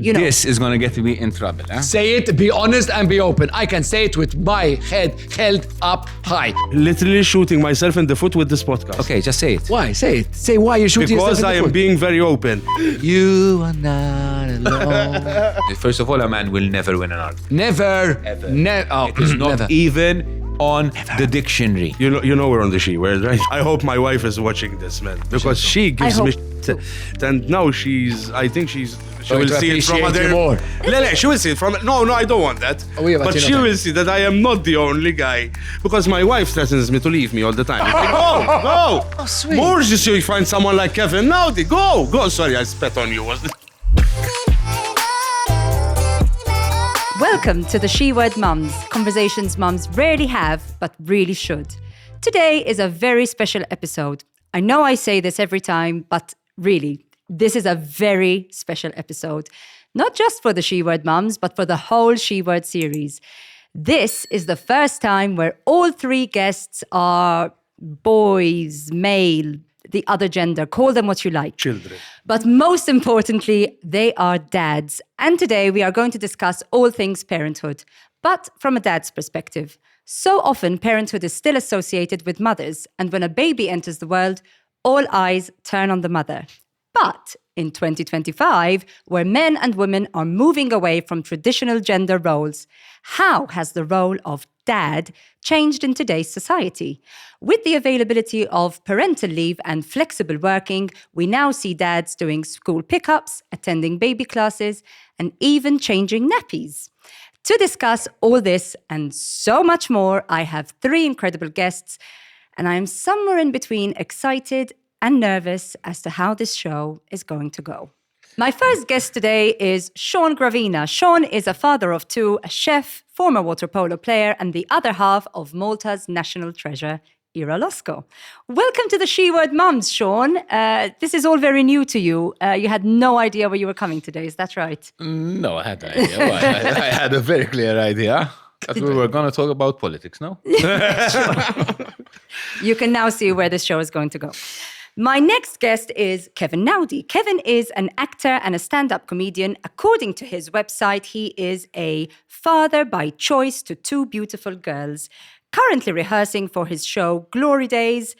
This is going to get me in trouble. Huh? Say it, be honest and be open. I can say it with my head held up high. Literally shooting myself in the foot with this podcast. Okay, just say it. Why? Say it. Say why you're shooting Because yourself I in the am foot. being very open. You are not alone. First of all, a man will never win an argument. Never. Ever. It It's not even on the dictionary. You know we're on the she word, right? I hope my wife is watching this, man, because she gives me shit. And now she will see it from other. More. She will see it from. No, I don't want that. But she will see that I am not the only guy, because my wife threatens me to leave me all the time. Go. Oh, sweet. More just so you find someone like Kevin Naudi. Go. Sorry, I spat on you. Welcome to the She Word Mums, conversations mums rarely have, but really should. Today is a very special episode. I know I say this every time, but really, this is a very special episode. Not just for the She Word Mums, but for the whole She Word series. This is the first time where all three guests are boys, male, the other gender, call them what you like. Children. But most importantly, they are dads. And today we are going to discuss all things parenthood, but from a dad's perspective. So often parenthood is still associated with mothers, and when a baby enters the world, all eyes turn on the mother. But in 2025, where men and women are moving away from traditional gender roles, how has the role of dad changed in today's society? With the availability of parental leave and flexible working, we now see dads doing school pickups, attending baby classes, and even changing nappies. To discuss all this and so much more, I have three incredible guests, and I am somewhere in between excited and nervous as to how this show is going to go. My first guest today is Sean Gravina. Sean is a father of two, a chef, former water polo player, and the other half of Malta's national treasure, Ira Losco. Welcome to the She Word Mums, Sean. This is all very new to you. You had no idea where you were coming today, is that right? No, I had an idea. I had a very clear idea that we were going to talk about politics, no? You can now see where this show is going to go. My next guest is Kevin Naudi. Kevin is an actor and a stand-up comedian. According to his website, he is a father by choice to two beautiful girls, currently rehearsing for his show Glory Days.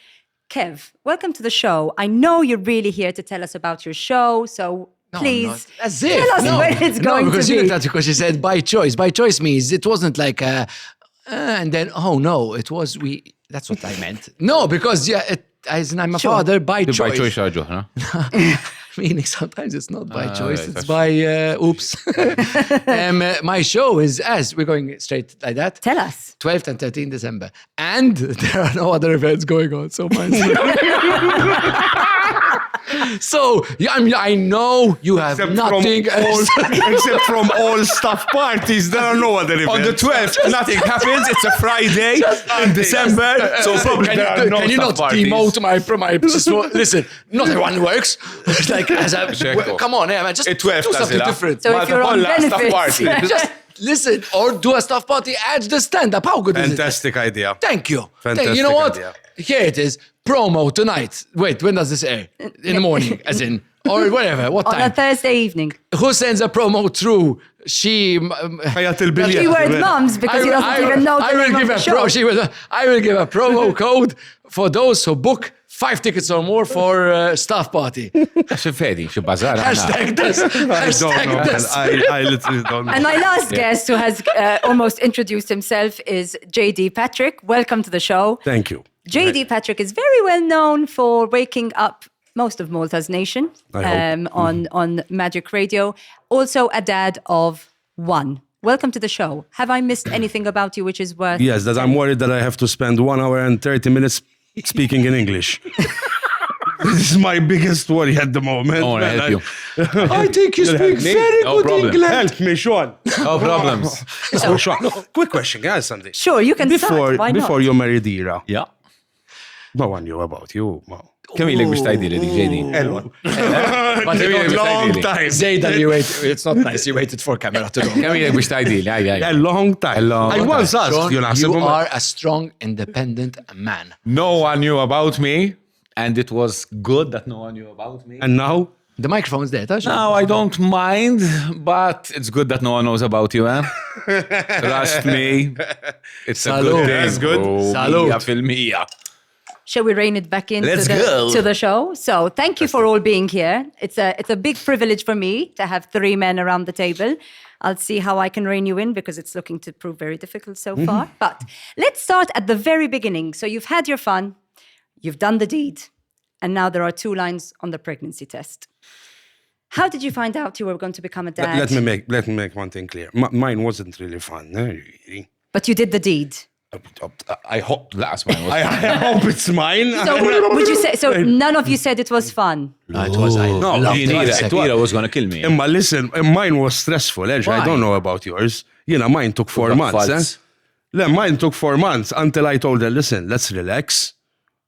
Kev, welcome to the show. I know you're really here to tell us about your show, so please tell us where it's going to because be. You looked at it because she said by choice. By choice means it wasn't like and then it was we. That's what I meant. No, because I'm a father by choice. By choice, no? Meaning sometimes it's not by choice, it's by oops. My show is, as we're going straight like that. Tell us. 12th and 13th December. And there are no other events going on, so mine's So, I know you have nothing else. Except from all staff parties, there are no other events. On the 12th, nothing happens. It's a Friday in December, so probably there are no Can you not parties. demote my listen, not everyone works. Like, come on, man, just do something different. So if you're on benefits, just listen, or do a staff party at the stand-up. How good is it? Fantastic idea. Thank you. Fantastic You know what? idea. Here it is. Promo tonight. Wait, when does this air? In the morning, as in, or whatever. What on time? a Thursday evening. Who sends a promo through? She Word Mums, because he doesn't even know the name of the show. I will give a promo code for those who book 5 tickets or more for staff party. Hashtag this. Hashtag this. I literally don't know. And my last guest, who has almost introduced himself, is JD Patrick. Welcome to the show. Thank you. JD Patrick is very well known for waking up most of Malta's nation on Magic Radio. Also a dad of one. Welcome to the show. Have I missed anything about you which is worth... Yes, that I'm worried that I have to spend 1 hour and 30 minutes speaking in English. This is my biggest worry at the moment. I want to help you. I think you speak very No good problem. English. Help me, Sean. No problems. So, Sean, quick question, guys, something. Sure, you can start. Why not? Before you married Ira, Yeah. no one knew about you. كم يلك باش تعيدي لي JD? But it took long time. Zayda, you waited. It's not nice. You waited for camera to know. كم يلك باش تعيدي لي? A long time. I once asked Sean, you, you are a strong, independent man. No one knew about me, and it was good that no one knew about me. and now The microphone's there, huh? No, I don't mind, but it's good that no one knows about you, eh? Trust me. It's a good thing. That's good. Salute. 100%. Shall we rein it back into Let's go. to the show? So thank you for all being here. It's a big privilege for me to have 3 men around the table. I'll see how I can rein you in because it's looking to prove very difficult so far. But let's start at the very beginning. So you've had your fun, you've done the deed, and now there are 2 lines on the pregnancy test. How did you find out you were going to become a dad? Let me make one thing clear. Mine wasn't really fun. Really. But you did the deed. I hope Last one was I hope it's mine. So would you say? So none of you said it was fun. No, it was. I No, loved you it. need Akira was going to kill me. Emma, listen, mine was stressful. I Why? don't know about yours. Mine took 4 months. Mine took 4 months until I told her, listen, let's relax.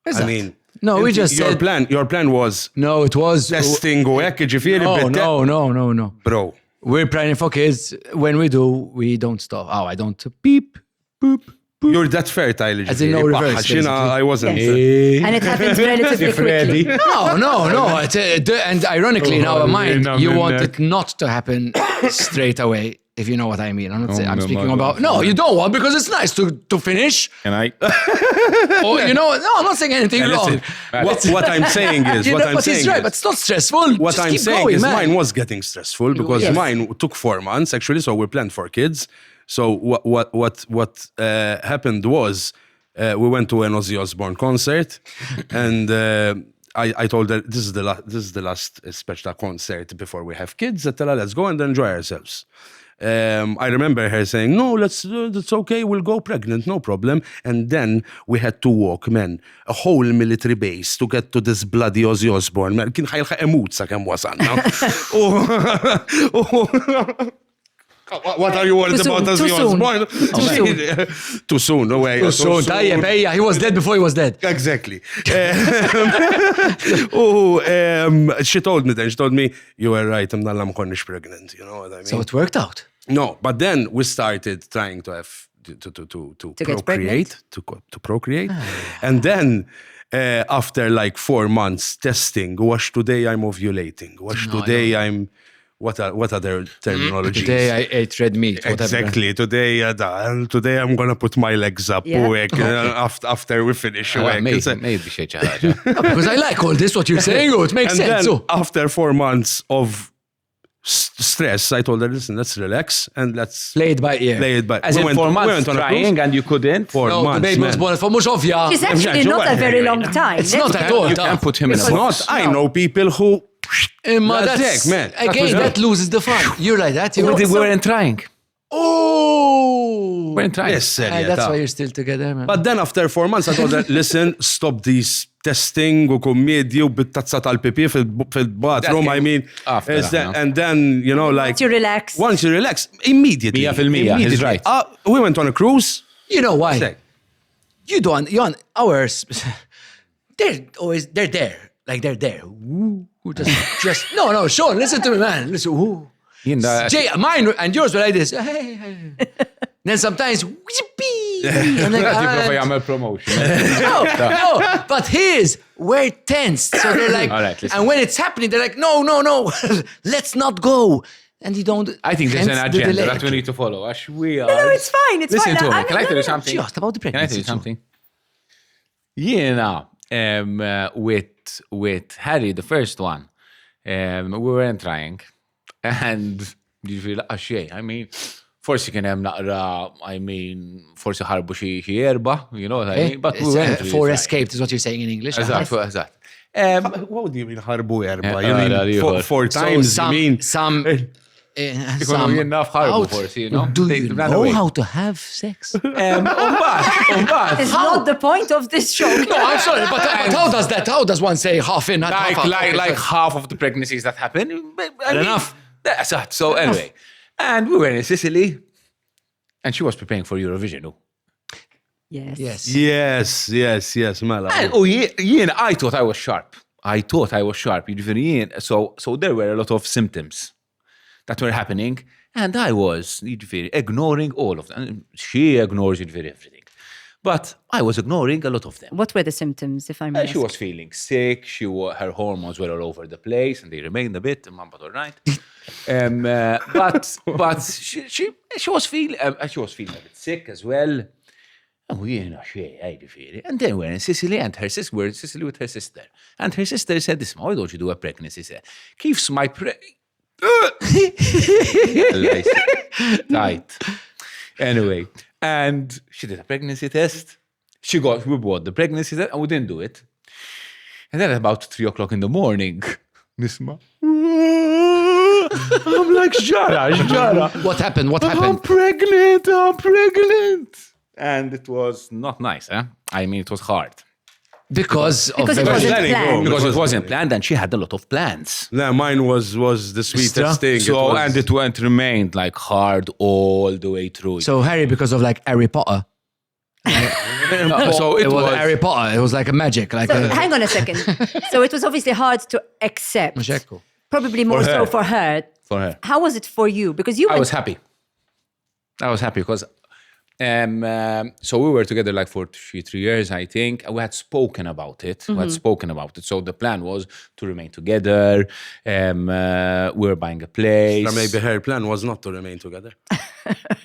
Is I that? mean, No, we just your said. your plan was No, it was. testing u hekk, ġifieri No. Bro. We're planning for kids. When we do, we don't stop. Oh, I don't beep, boop. You're that fertile. As in no reverse, ġifieri. I wasn't. Yes. And it happens relatively quickly. No. And ironically, in our mind, you want it not to happen straight away. If you know what I mean. I'm not saying, I'm no, speaking no, about. no. No, you don't want because it's nice to finish. And I... Or no, I'm not saying anything wrong. What I'm saying is, But he's right, but it's not stressful. What Just I'm keep saying going, is man. mine was getting stressful because Yes. mine took 4 months actually, so we planned for kids. So what happened was we went to an Ozzy Osbourne concert and I told her this is the last special concert before we have kids. Let's go and enjoy ourselves. I remember her saying, no, it's okay, we'll go pregnant, no problem. And then we had to walk, man, a whole military base to get to this bloody Ozzy Osbourne. Man, kien ħajlħaq emut sa' kem wasanna. What are you worried Too about soon, Ozzy too soon. Osbourne? Too soon, no way. So he was dead before he was dead. Exactly. She told me, you were right, imnalla ma konniex pregnant, you know what I mean? So it worked out. No, but then we started trying to have to get procreate, to procreate, and then after like 4 months testing, wash today I'm ovulating, wash today I'm what other terminology? Today I ate red meat. Whatever. Exactly. Today I'm gonna put my legs up. Yeah. After we finish, Maybe xej ħaġa. Because I like all this, what you're saying. Oh, it makes and sense. then So, after 4 months of stress, I told her, listen, let's relax and let's play it by ear. play it by. As in 4 months on a trying and you couldn't. 4 No, the months, baby was man. born for mux ovvja. It's actually not a very long time. It's not at all. You can put him in a It's box. not. I know people who. Imma That's that's, it, man. Again, that loses the fun. You're like that. You We weren't trying. Oh! We weren't trying. Yes, sir, That's why you're still together, man. But then after 4 months, I told her, listen, stop these testing u kommedji u bit-tazza tal-pipi fil-bathroom, I mean. After is that, that- and then, you know, like. Once you relax. Immediately. 100%, he's right. We went on a cruise. You know why? Say. You're on ours. They're there. Like they're there. Ooh, just no, Sean, listen to me, man. Listen, ooh. Jay, mine and yours were like this. Hey. Then sometimes, whippy. I'm like, Jibba jagħmel promotion. no, but his were tense. So they're like, All right, listen. and when it's happening, they're like, no, let's not go. And you don't. I think there's an hence the agenda delay. that we need to follow. Ash, we are. No, it's fine. It's Listen fine. to me. Can I tell you something? Just about the Can I pregnancy. tell you something? With Harry, the first one, we weren't trying. And you feel xej. I mean, forsi kien hemm naqra, I mean, forsi ħarbu xi erba, you know what I mean? But we weren't really For trying. escaped is what you're saying in English. Eżatt. What do you mean ħarbu erba? You mean four times, some, you mean? some Ikunu jinnaf ħarbu forsi, you know? Do They you ran know away. how to have sex? Umbat. It's not the point of this show. No, I'm sorry, but how does that? How does one say half in, not half out? Like half of the pregnancies that happen. I mean, enough. That's it. So anyway, and we were in Sicily, and she was preparing for Eurovision. No? Yes. Yes, Mala. And I thought I was sharp. Jiġifieri so there were a lot of symptoms that were happening, and I was jiġifieri ignoring all of them. She ignores jiġifieri everything. But I was ignoring a lot of them. What were the symptoms, if I may She ask? was feeling sick. Her hormones were all over the place, and they remained a bit. But all right. But she was feeling a bit sick as well. Oh, and then we're in Sicily, and we're in Sicily with her sister. And her sister said, "This, why don't you do a pregnancy test? Keeps my tight." Anyway, and she did a pregnancy test. We bought the pregnancy test, and we didn't do it. And then at about 3:00 in the morning, Nisma, I'm like, Jara. What happened? I'm pregnant. And it was not nice, huh? I mean, it was hard. Because it wasn't planned. Because it wasn't planned, and she had a lot of plans. No, mine was the sweetest thing. And it remained like hard all the way through. So Harry, because of like Harry Potter. So it was Harry Potter. It was like a magic. Like So, hang on a second. So it was obviously hard to accept. Probably more so for her. For her. How was it for you? Because I was happy. Because so we were together like for 3 years, I think. We had spoken about it. So the plan was to remain together. We were buying a place. Or maybe her plan was not to remain together.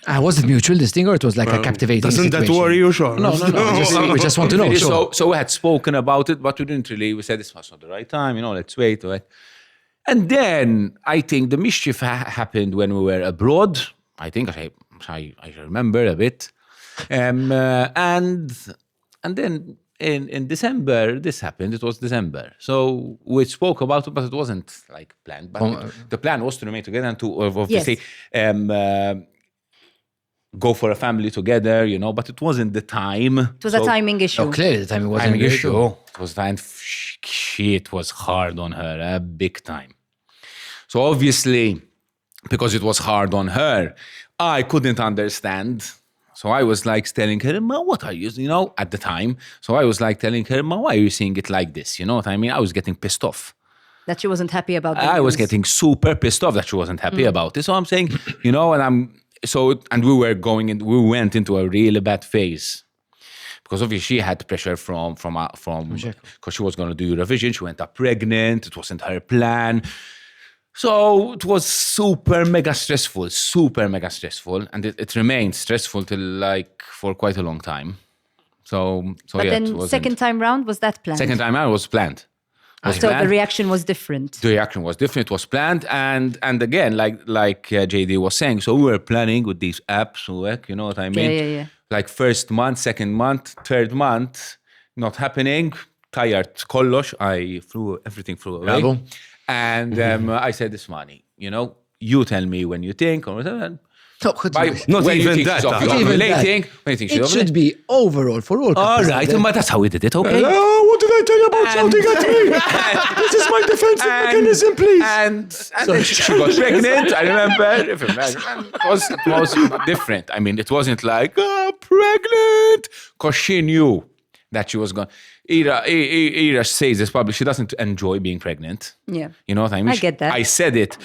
Was it mutual, this thing, or it was like a captivating Doesn't situation? that worry you, Sean? No. We just want to know. Sure. So we had spoken about it, but we didn't really. We said this was not the right time. Let's wait. And then I think the mischief happened when we were abroad. I think I remember a bit. And then in December, this happened. It was December. So we spoke about it, but it wasn't like planned. But the plan was to remain together and to obviously go for a family together, but it wasn't the time. It was a timing issue. No, clearly the timing wasn't an issue. It was time. It was hard on her, big time. So obviously, because it was hard on her, I couldn't understand. So I was like telling her, "Ma, what are you, at the time?" So I was like telling her, "Ma, why are you seeing it like this?" You know what I mean? I was getting pissed off. That she wasn't happy about the I was news. getting super pissed off that she wasn't happy about it. So I'm saying, and we went into a really bad phase. Because obviously she had pressure from because she was going to do Eurovision. She went up pregnant. It wasn't her plan. So it was super mega stressful, and it remained stressful for quite a long time. But then second time round, was that planned? Second time round was planned. The reaction was different. The reaction was different. It was planned, and again, like JD was saying, so we were planning with these apps, you know what I mean? Yeah. Like first month, second month, third month, not happening. Tired, kollosh. I threw everything away. Bravo. And I said, "This money, you tell me when you think, or whatever." Not when even you think that. she's ovulating, when you think she's It should ovulating. be overall for all All couples. right, but that's how we did it, okay? What did I tell you about shouting at me? This is my defensive mechanism, please. And then she got pregnant, I remember. It was different. I mean, it wasn't like, pregnant, because she knew that she was going. Ira says this probably. She doesn't enjoy being pregnant. Yeah. You know what I mean? I get that. I said it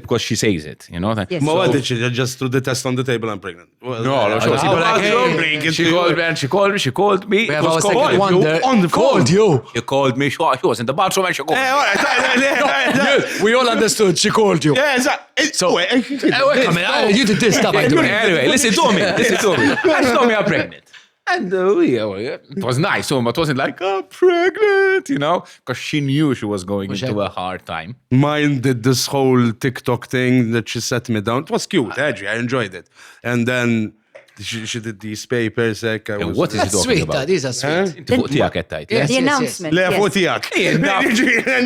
because she says it. You know what I mean? Yes. But what did she just threw the test on the table? I'm pregnant. No, she was how like, about you hey, bring it she to called you? me and she called me. We have It was our second called wonder. you on the phone. Called you. You called me. She was in the bathroom and she called me. All right. We all understood. She called you. Yeah, so You did this stuff. I do. Anyway, listen to me. And she told me I'm pregnant. And it was nice. So it wasn't like, pregnant, because she knew she was going into a hard time. mine did this whole TikTok thing that she set me down. It was cute, actually. I enjoyed it. And then she did these papers. Like, I was, What is he That's talking sweet. about? These are sweet. Inti fuq tiegħek qed tgħid, Yes, The yes, announcement. Le yes. fotijak.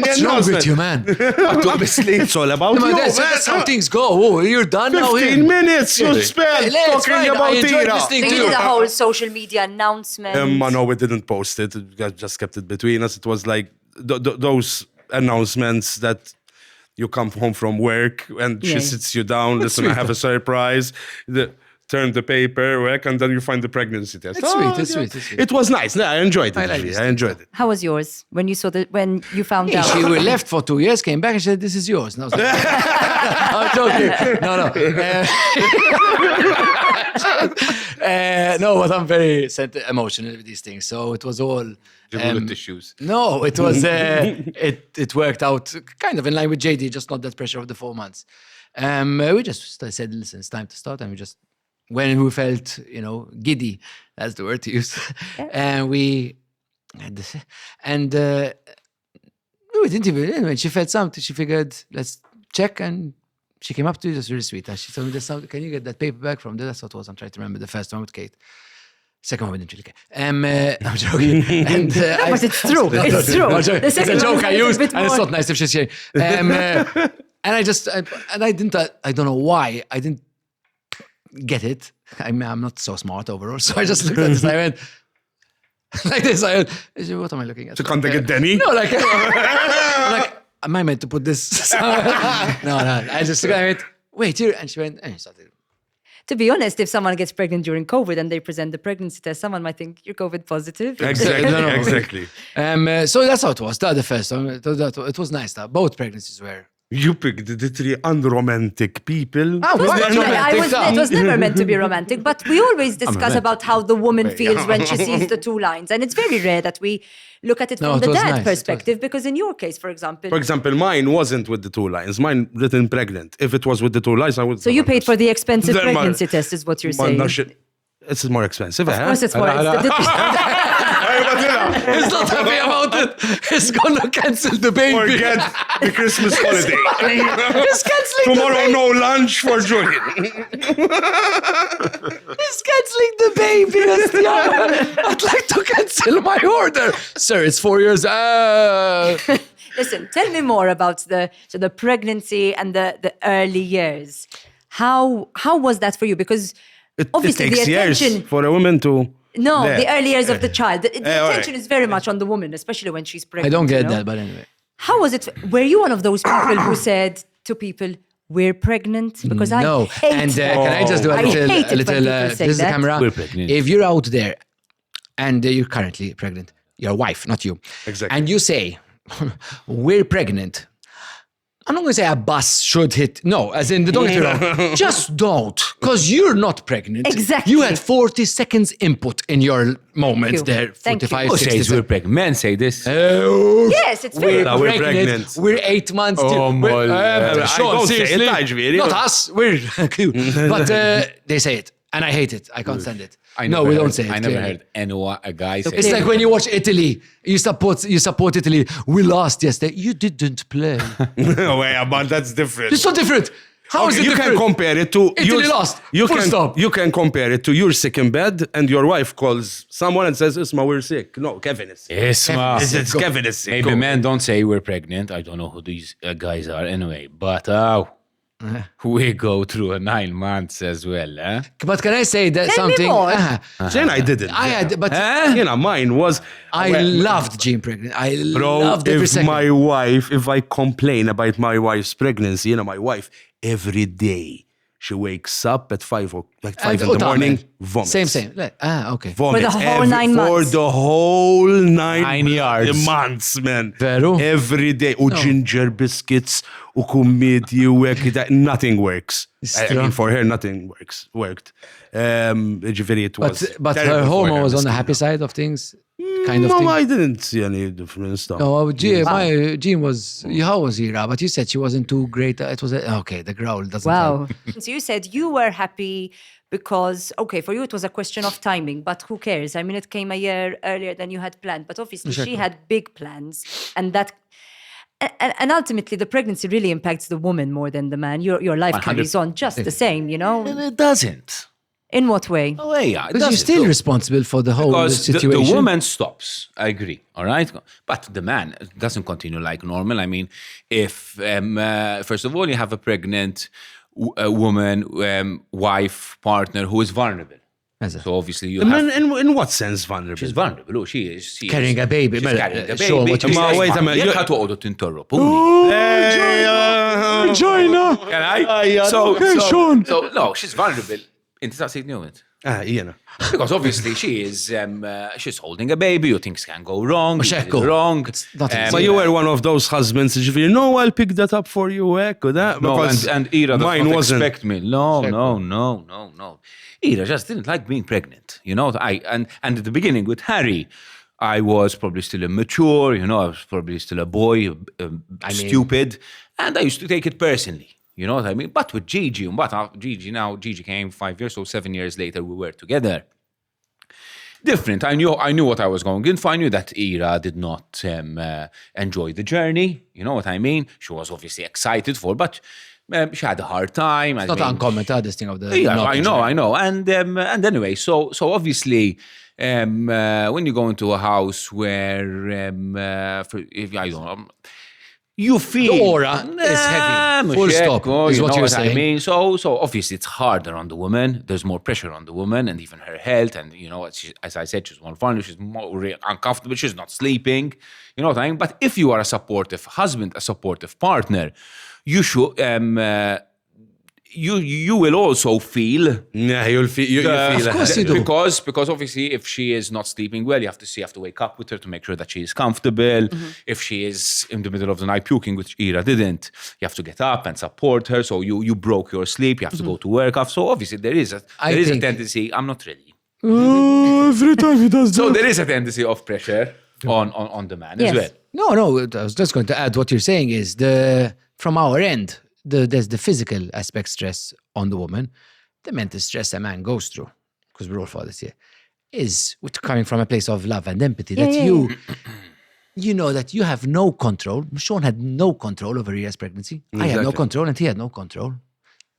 What's wrong with you, man? It's all about you, That's how things go. Oh, you're done now. 15 minutes you spent It's talking fine. I about enjoyed Tira. listening They to did you. a whole social media announcement. No, we didn't post it. We just kept it between us. It was like those announcements that you come home from work and she Yeah. sits you down. Listen, I have a surprise. turn the paperwork, and then you find the pregnancy test. It's sweet, it's sweet, it's sweet. It was nice. No, I enjoyed it. I like really. this I enjoyed it. How was yours when you found out? She left for 2 years, came back and said, "This is yours." And I was like, I'm joking. No. No, but I'm very emotional with these things. So it was all. Bullet tissues. No, it was. It worked out kind of in line with JD, just not that pressure of the 4 months. We just said, "Listen, it's time to start," and we just. When we felt, giddy, that's the word to use, and we didn't even. When she felt something, she figured, let's check, and she came up to you. It was really sweet. And she told me, "There's something. Can you get that paper back from there?" That's what it was. I'm trying to remember the first one with Kate. Second one we didn't really care. I'm joking. And, but it's true. It's true. It's a joke I used, and it's not nice if she's here. And I don't know why I didn't get it. I'm not so smart overall, so I just looked at this and I went like this. I went, what am I looking at? To contact Danny? No, like, I'm like, am I meant to put this? No. I just looked at it. Wait here, and she went. And she started. To be honest, if someone gets pregnant during COVID and they present the pregnancy test, someone might think you're COVID positive. Exactly. Exactly. So that's how it was. The first one. It was nice. Both pregnancies were. You picked the 3 unromantic people. Oh, It was never meant to be romantic, but we always discuss about how the woman feels when she sees the 2 lines. And it's very rare that we look at it from the dad perspective, because in your case, for example, mine wasn't with the 2 lines. Mine written pregnant. If it was with the 2 lines, I would. So you paid for the expensive pregnancy test, is what you're saying. It's more expensive. Of course it's more expensive. He's not happy about it. He's gonna cancel the baby. Forget the Christmas holiday. He's canceling Tomorrow, the baby. no lunch for Julian. He's canceling the baby. I'd like to cancel my order. Sir, it's 4 years. Listen, tell me more about the pregnancy and the early years. How was that for you? Because obviously it takes the attention years for a woman to. No, the early years of the child. The attention right. is very much on the woman, especially when she's pregnant. I don't get that, but anyway. How was it? Were you one of those people who said to people, "We're pregnant"? Because I hate and that. can I just do a I hate it when little people say this is the that. camera. We're pregnant. If you're out there and you're currently pregnant, your wife, not you. Exactly. And you say, "We're pregnant." I'm not going to say a bus should hit. No, as in, don't get me wrong. Just don't, because you're not pregnant. Exactly. You had 40 seconds input in your moment there. Thank you. 45, Who 60 says we're seconds. pregnant? Men say this. Yes, it's very We're pregnant. We're 8 months. Oh, my Sean, I don't say it, seriously. Tajviri. Not us. We're cute. But they say it. And I hate it. I can't stand it. I No, never we heard- don't say it. I never clearly. heard anyone, a guy say It's like when you watch Italy. You support Italy. We lost yesterday. You didn't play. No way, but that's different. It's so different. How is it you different? can compare it to Italy lost. Full stop. You can compare it to you're sick in bed and your wife calls someone and says, "Isma, we're sick." No, Kevin is sick. Isma. It's Kevin is sick. Maybe Go. men don't say we're pregnant. I don't know who these guys are anyway. But we go through a 9 months as well. But can I say that Tell me something? more. Then I didn't. I had, but Mine was. I loved being pregnant. I Bro, loved every if second. if I complain about my wife's pregnancy, my wife, every day, she wakes up at 5 in the morning, vomits. Same. Okay. Vomits. For the whole 9 months. For the whole 9 yards. months, man. Veru? Every day. Ginger biscuits, kummidi, nothing works. I mean, for her, nothing worked. It was But terrible her for hormone was on the miskina. happy side of things. Kind of No, thing. I didn't see any difference. No, my Jean was. How was he, But you said she wasn't too great. It was okay. The growl doesn't. Wow. help. So you said you were happy because, okay, for you it was a question of timing, but who cares? I mean, it came a year earlier than you had planned, but obviously she had big plans, and that. And ultimately, the pregnancy really impacts the woman more than the man. Your life 100. carries on just the same, And it doesn't. In what way? Oh, yeah, it Because you're doesn't. still Look, responsible for the whole because situation. the woman stops. I agree. All right, but the man doesn't continue like normal. I mean, if first of all you have a pregnant woman, wife, partner who is vulnerable. So obviously you have. In what sense vulnerable? She's vulnerable. Look, she is Carrying a baby. She's carrying a baby. Sure, what you Ma, say. wait a minute, Jekk you- ħatoqgħodu tintorropu. China. Can I? So no, she's vulnerable Inti taqsit knew it. Jena. Because obviously she's holding a baby, you things can go wrong, Xekku. wrong. not easy. But you were one of those husbands, ġifiri, no, I'll pick that up for you, that. No, Because and Ira does mine not wasn't. expect me. No. Ira just didn't like being pregnant. And at the beginning with Harry, I was probably still immature, I was probably still a boy, stupid, and I used to take it personally. You know what I mean? But with Gigi, Gigi came 5 years, so 7 years later we were together. Different. I knew what I was going in for. I knew that Ira did not enjoy the journey. You know what I mean? She was obviously excited but she had a hard time. It's not uncommon, this thing of the... Yeah, I know. And anyway, so obviously, when you go into a house where, I don't know, you feel... The aura is heavy. Full stop, is what you're saying. I mean? So obviously it's harder on the woman. There's more pressure on the woman and even her health. And, as I said, she's more vulnerable. She's more uncomfortable. She's not sleeping. You know what I mean? But if you are a supportive husband, a supportive partner, you should... You will also feel. Yeah, you'll feel. Of course you do. Because obviously, if she is not sleeping well, you have to wake up with her to make sure that she is comfortable. If she is in the middle of the night puking, which Ira didn't, you have to get up and support her. So you broke your sleep. You have to go to work. So obviously, there is a tendency. I'm not ready. Every time he does So there is a tendency of pressure on the man as well. No, I was just going to add what you're saying is from our end, there's the physical aspect stress on the woman. The mental stress a man goes through, because we're all fathers here, is coming from a place of love and empathy. You know that you have no control. Sean had no control over Ria's pregnancy. I had no control and he had no control.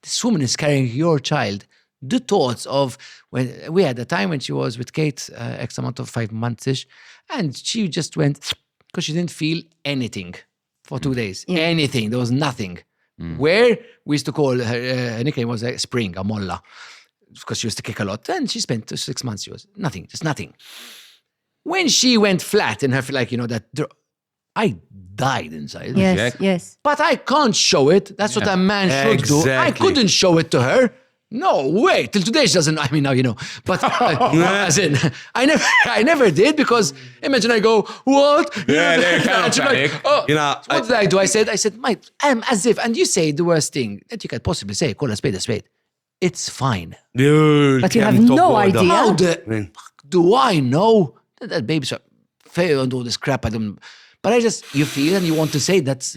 This woman is carrying your child. The thoughts of when we had a time when she was with Kate, X amount of 5 months-ish, and she just went, because she didn't feel anything for 2 days. Anything. There was nothing. Where we used to call her nickname was Spring, a molla, because she used to kick a lot. And she spent 6 months, she was nothing, just nothing. When she went flat in her, I died inside. Yes. But I can't show it. That's what a man should do. I couldn't show it to her. No way. Till today she doesn't. I mean, now you know. But as in, I never did, because imagine I go, what? And she's like, what did I do? I said, Mike, I'm as if, and you say the worst thing that you could possibly say, call a spade a spade. It's fine. But you have no idea. How the fuck do I know that baby's fail and all this crap? But you feel and you want to say that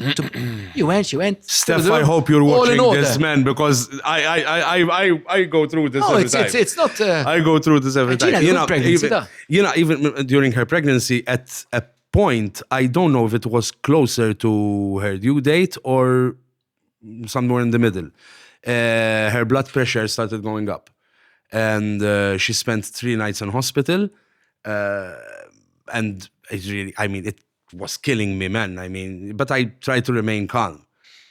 you went. Steph, I hope you're watching this, man, because I go through this every time. It's not... I go through this every time. Even during her pregnancy, at a point, I don't know if it was closer to her due date or somewhere in the middle. Her blood pressure started going up. And she spent 3 nights in hospital. And it was killing me, man. But I tried to remain calm.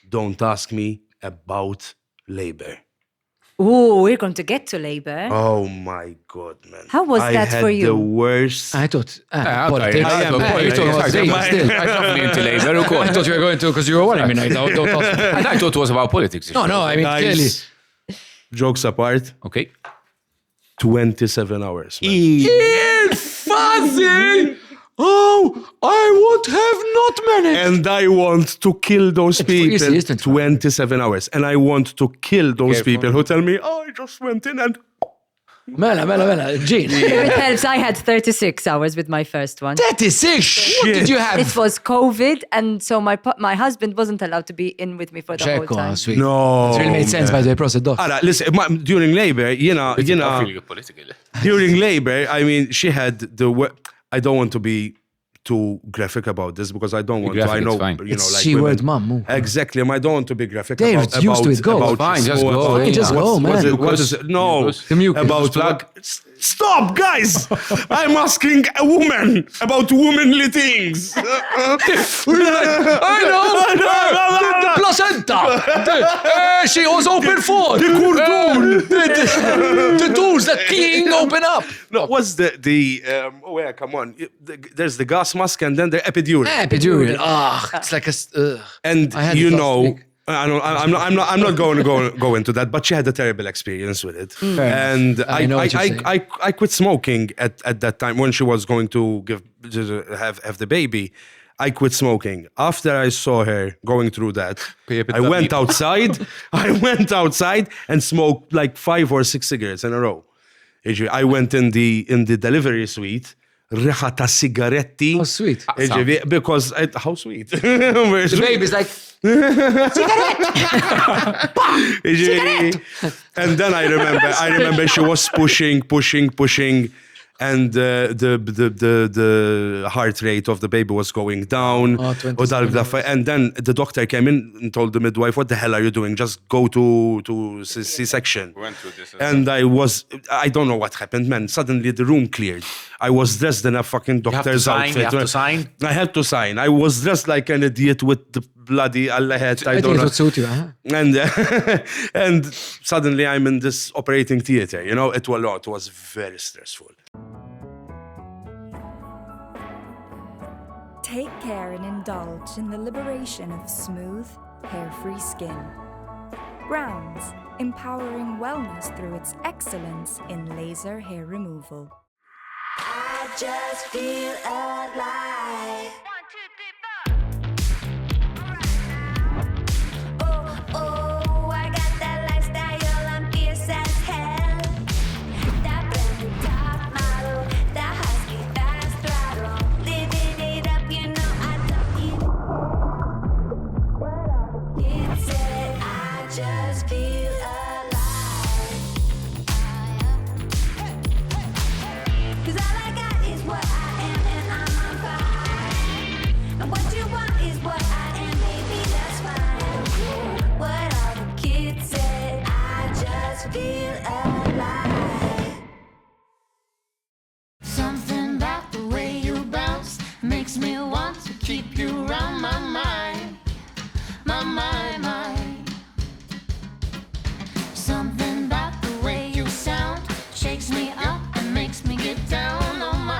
Don't ask me about labor. Oh, we're going to get to labor. Oh my God, man. How was that for you? The worst. I thought... Politics. I thought you were going to, because you were worrying me now. Don't ask me. And I thought it was about politics. No, I mean, clearly. Jokes apart. Okay. 27 hours. Fuzzy! Oh, I would have not managed. And I want to kill those people. 27 hours. And I want to kill those people who tell me, I just went in and... Mela, Gene. It helps. I had 36 hours with my first one. 36? What did you have? It was COVID, and so my husband wasn't allowed to be in with me for the whole time. Sweet. No. It really made sense, by the way, process doc. Listen, during labor, during labor, she had I don't want to be too graphic about this, because I don't want to. I know, it's she-word mom. Exactly. I don't want to be graphic David, about used to it. Go. Fine, just go. Just go, man. What is it? No. The mucus. About plug. Stop, guys! I'm asking a woman about womanly things. I know. The placenta. She was open for. The cordon. The doors that king open up. No, what's come on. There's the gas mask and then the epidural. Epidural. It's like a... And I'm not going to go into that, but she had a terrible experience with it, and I know what you're saying. I quit smoking at that time when she was going to have the baby. I quit smoking after I saw her going through that. I went outside. I went outside and smoked like 5 or 6 cigarettes in a row. I went in the delivery suite. Riħa ta' sigaretti. How sweet. Because how sweet. The baby's like, cigarette. And then I remember she was pushing, and the heart rate of the baby was going down. And then the doctor came in and told the midwife, "What the hell are you doing? Just go to C-section." We went through this. And I don't know what happened, man. Suddenly the room cleared. I was dressed in a fucking doctor's outfit. You have to sign? I had to sign. I was dressed like an idiot with the bloody Allah hat. I think it would suit you, huh? And suddenly I'm in this operating theater. You know, it was very stressful. Take care and indulge in the liberation of smooth, hair-free skin. Browns, empowering wellness through its excellence in laser hair removal. I just feel alive. 1, 2, 3, 4. Oh, I got that lifestyle, I'm fierce as hell. That brand new top model, that husky fast throttle. Living it up, you know I don't need. It said I just feel alive. 'Cause all I got is what I am and I'm on fire. And what you want is what I am, baby, that's fine. What all the kids said, I just feel alive. Something about the way you bounce makes me want to keep you around my mind. My mind. Something about the way you sound shakes me up and makes me get down on my.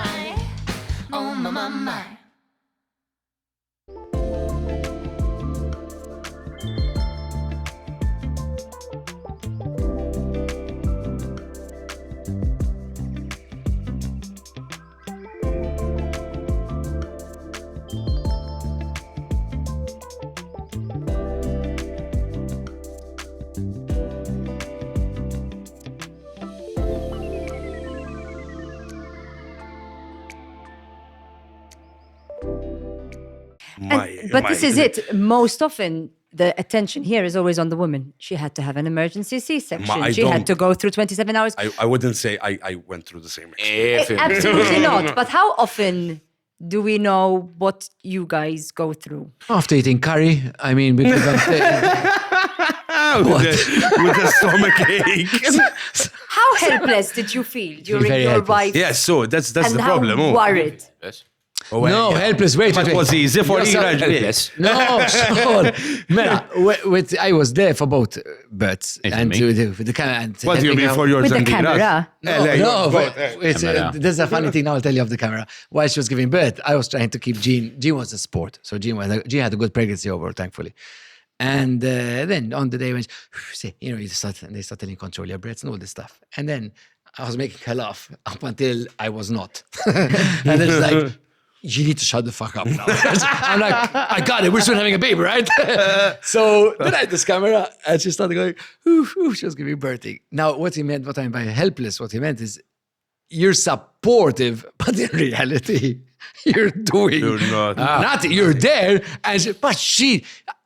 But this is it. Most often, the attention here is always on the woman. She had to have an emergency C-section. She had to go through 27 hours. I wouldn't say I went through the same experience. Absolutely not. But how often do we know what you guys go through? After eating curry, I mean, because with a stomach ache. How helpless did you feel during Very your helpless. wife? Yeah, so that's and the how problem. worried? Yes. no, helpless. Wait, But wait. was easy for You're so Iraj. Helpless. No, Sean. Man, I was there for both births and me. with the camera. And What do you mean for yours With the and camera? No, but Camera. there's a funny thing now I'll tell you off the camera. While she was giving birth, I was trying to keep Jean. Jean was a sport. So Jean had a good pregnancy overall, thankfully. And then on the day when they start telling you control your breaths and all this stuff. And then I was making her laugh up until I was not. And then she's like, you need to shut the fuck up now. I'm like, I got it. We're still having a baby, right? So then I had this camera and she started going, ooh, ooh, she was giving birthing. Now, what I meant by helpless, what he meant is you're supportive, but in reality, you're doing You're not. nothing. You're there, and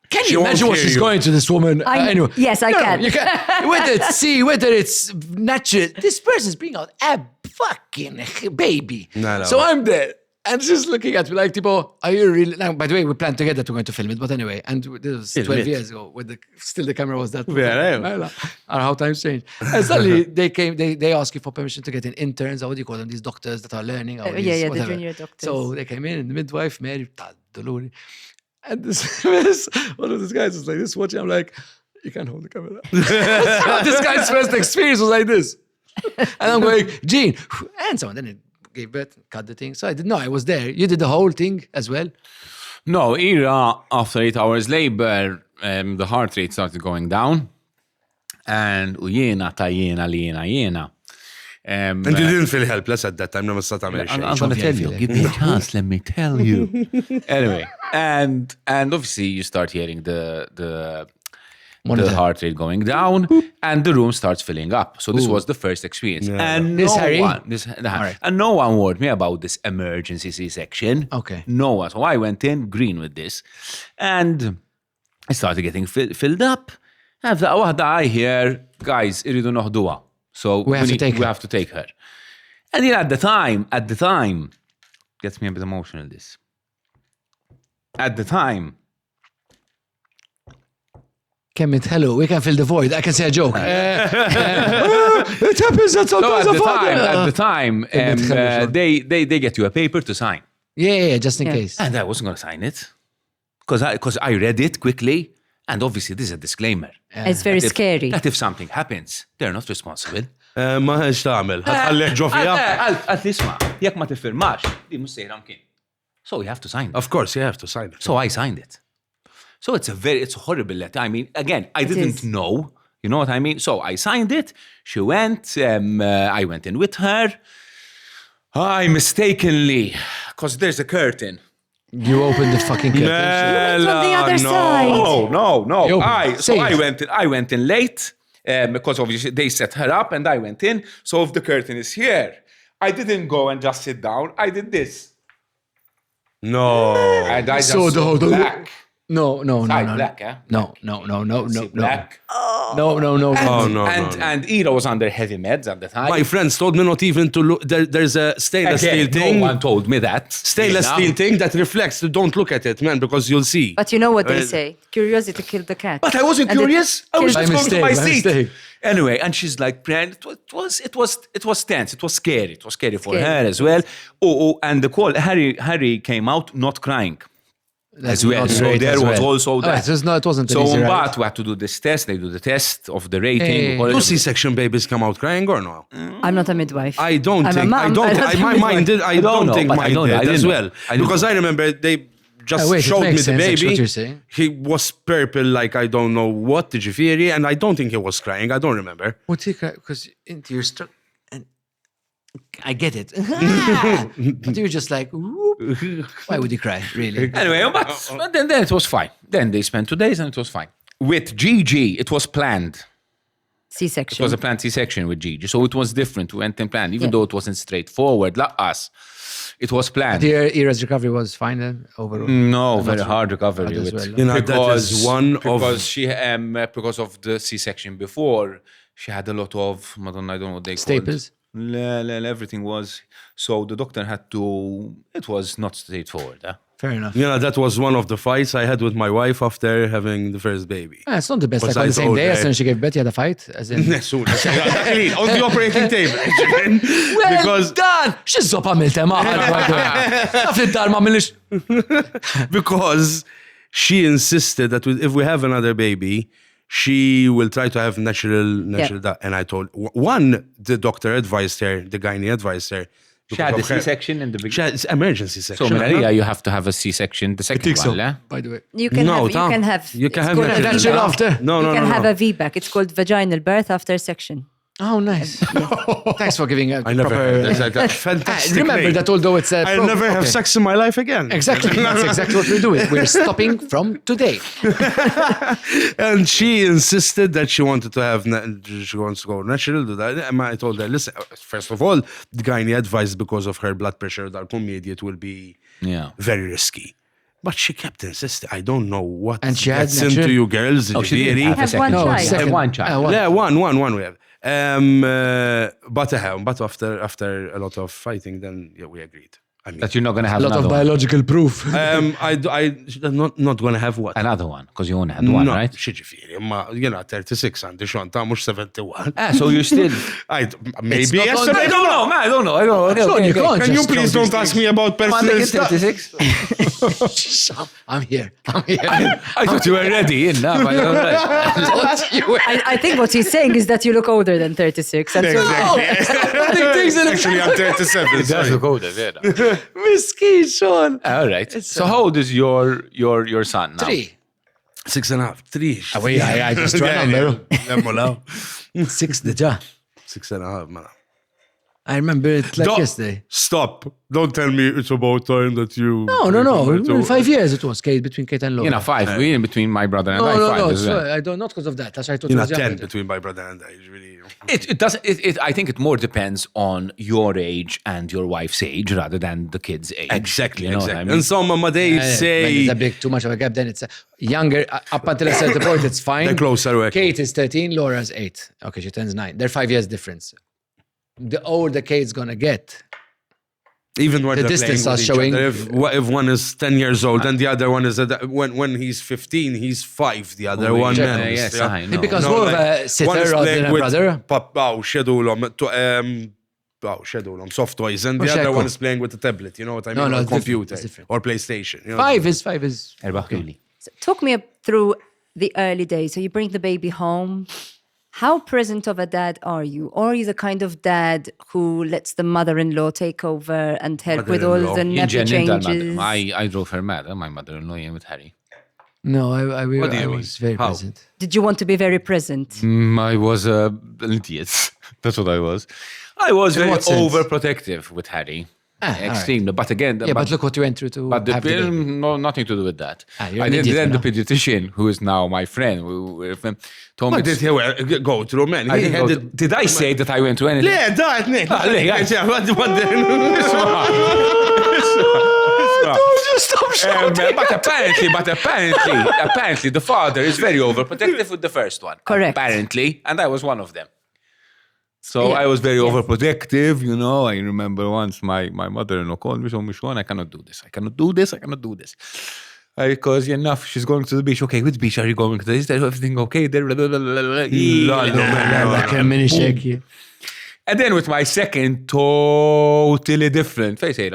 can you won't imagine what hear she's you. going to this woman? Anyway, yes, I can. You can. Whether it's natural. This person's bringing out a fucking baby. No. So I'm there. And she's looking at me like, tipo, are you really? Now, by the way, we planned together to going to film it, but anyway, and this was 12 years ago, when still the camera was that. Yeah, Or how times change. And suddenly they ask you for permission to get in interns, or what do you call them? These doctors that are learning. Or Yeah, these, the whatever. junior doctors. So they came in, and the midwife, Mary, Dolori. And this one of these guys was like this, watching. I'm like, you can't hold the camera. So this guy's first experience was like this. And I'm going, Gene, and so on. Then it gave birth, cut the thing. So I did, no, I was there. You did the whole thing as well. No, Ira, after 8 hours labor, the heart rate started going down. And jiena ta jiena. And you didn't feel helpless at that time, never start I'm gonna tell you. Give me a chance. Let me tell you. Anyway, and obviously you start hearing the heart rate going down, and the room starts filling up. So this was the first experience. And no one warned me about this emergency C-section. Okay. No one. So I went in green with this, and I started getting filled up. After waħda I hear, guys, iridu noħduha. So we have to take her. And at the time, gets me a bit emotional, this. At the time. Kemmit, hello, we can fill the void. I can say a joke. It happens, that's all. So at the time, they get you a paper to sign. Yeah, just in case. And I wasn't going to sign it. Because I read it quickly. And obviously, this is a disclaimer. It's very scary. That if something happens, they're not responsible. Ma ħeġ tagħmel, ħatħallek ġo fija. Għalt nisma, jekk ma tiffirmax, di mhux sejra mkien. So you have to sign it. Of course, you have to sign it. So I signed it. So it's a horrible letter. I mean, again, I didn't know. You know what I mean? So I signed it. She went. I went in with her. I mistakenly, because there's a curtain. You opened the fucking curtain. From the other side. No. I went in late because obviously they set her up and I went in. So if the curtain is here, I didn't go and just sit down. I did this. No. And I just saw black. No. Black, eh? No. Black. No. And Ira was under heavy meds at the time. My friends told me not even to look. There's a stainless steel thing. No one told me that. Stainless steel thing that reflects. Don't look at it, man, because you'll see. But you know what they say? Curiosity killed the cat. But I wasn't And curious. I was By just going to my seat. mistake. Anyway, and she's like, it was tense. It was scary. It was scary for her as well. And the call, Harry came out not crying. As well. So there was also that. It wasn't an So easy on ride. Bat, we had to do this test. They do the test of the rating. Do C-section babies come out crying or no? I'm not a midwife. I don't I'm a think. mom. I don't. I'm not a My mind did. I don't know, think but mine did as well. Because I remember they just Wait, it showed me makes the sense, actually, baby. what you're saying. He was purple, like I don't know what, ġifieri, and I don't think he was crying. I don't remember. Because into your stuck, and I get it. But you're just like, whoop. Why would you cry, really? Anyway, but then it was fine. Then they spent 2 days and it was fine. With Gigi, it was planned. It C-section. was a planned C-section with Gigi. So it was different. We went in planned, even though it wasn't straightforward, like us. It was planned. Ira's recovery was fine then, overall? No, very hard recovery. as with- well. You know, that is one because of. she because of the C-section before, she had a lot of, Madonna, I don't know what they Staples? called. Everything was. So the doctor had to, it was not straightforward. Fair enough. You know, that was one of the fights I had with my wife after having the first baby. It's not the best. Was Like on I the same told day her- as soon as she gave birth, you had a fight? As in, Soon. On the operating table. Because Dan! Xizzob għamiltem Naf id-dar ma għamilix. because she insisted that if we have another baby, she will try to have natural and I told the doctor advised her, the gynae advised her. She had the because of her- C-section in the She beginning. had it's emergency So section. Maria, you have to have a C-section, the second one, yeah? By the way. You can No, have. You Tom. can have. You can it's have called a natural. Natural VBAC. after. No, You no, can no, have no. a VBAC. It's called vaginal birth after section. Oh, nice. Thanks for giving a I never heard proper... that. Fantastic. Remember name. that although it's a... I'll never have sex in my life again. Exactly. That's exactly what we're doing. We're stopping from today. And she insisted that she wanted to have, she wants to go natural, do that. And I told her, listen, first of all, the gynae advised because of her blood pressure that immediate will be Yeah. very risky. But she kept insisting. I don't know what And she had gets into natural- you girls. She didn't ġifieri. have a Have second one child. child. second. One child. Yeah, one we have. But after a lot of fighting, then we agreed. I mean, That you're not going to have A lot of another one. biological proof. I not gonna have what? Another one, because you only had one, no, right? Xiġifieri, ma jena 36 għandi xonta, mux 71. So you still... Maybe not yes, on- but I don't know. man, I don't know. Sean, you can't Can you just please count don't ask me about personal stuff? 36? I'm here. I thought you were ready in now. But all right. I think what he's saying is that you look older than 36. And so Actually, I'm 37. It does sorry. look older, yeah. Miskin, Sean. All right. So how old is your son now? 3. 6.5, 3. Wait, I just try number. Lemmola. 6 diġà. 6.5, man. I remember it like yesterday. Stop. Don't tell me it's about time that you... No. 5 years it was, Kate, between Kate and Laura. You know, 5. We in between my brother and I. 5 No, as well. I don't, not because of that. That's why I thought You it know, was 10 younger. between my brother and I. It's really... It does. I think it more depends on your age and your wife's age rather than the kid's age. Exactly, You know exactly. what I mean? And some mama, they When say... it's a big, too much of a gap, then it's younger. Up until a certain point, it's fine. They're closer, work. Kate is 13, Laura's 8. Okay, she turns 9. They're 5 years difference. The older Kate's gonna get, Even when the they're distance playing with is each showing- other, if one is 10 years old and the other one is when he's 15, he's 5. The other one exactly, is, yes, yeah. I know. it becomes No, more like, of a sitter one is rather playing than a with brother. soft toys, and the Mux other hekk. one is playing with the tablet. You know what I mean? No, or it's different, computer it's different. or PlayStation. You know? 5 is. Erbaħ So talk me through the early days. So you bring the baby home. How present of a dad are you? Or are you the kind of dad who lets the mother-in-law take over and help with all Mother-in-law. the nappy changes? I drove her mad, my mother-in-law, with Harry. No, I do you was mean? very How? present. Did you want to be very present? I was an idiot. That's what I was. I was very what sense? overprotective with Harry. Extremely. But again, Yeah, but look what you went through to But the have the baby. no, nothing to do with that. you're I an did idiot, then you the know? pediatrician, who is now my friend, told me. What did he go through, man? I He didn't had go it. to- did I say that I went to anything? Yeah, that, Nick. lei, guys. But apparently, the father is very overprotective with the first one. Correct. Apparently, and I was one of them. So Yeah. I was very Yes. overprotective, you know. I remember once my mother-in-law called me, told me, Sean, I cannot do this. I cannot do this. Because enough, she's going to the beach. Okay, which beach are you going to? Is everything okay? There, And then with my second, totally different. Face it,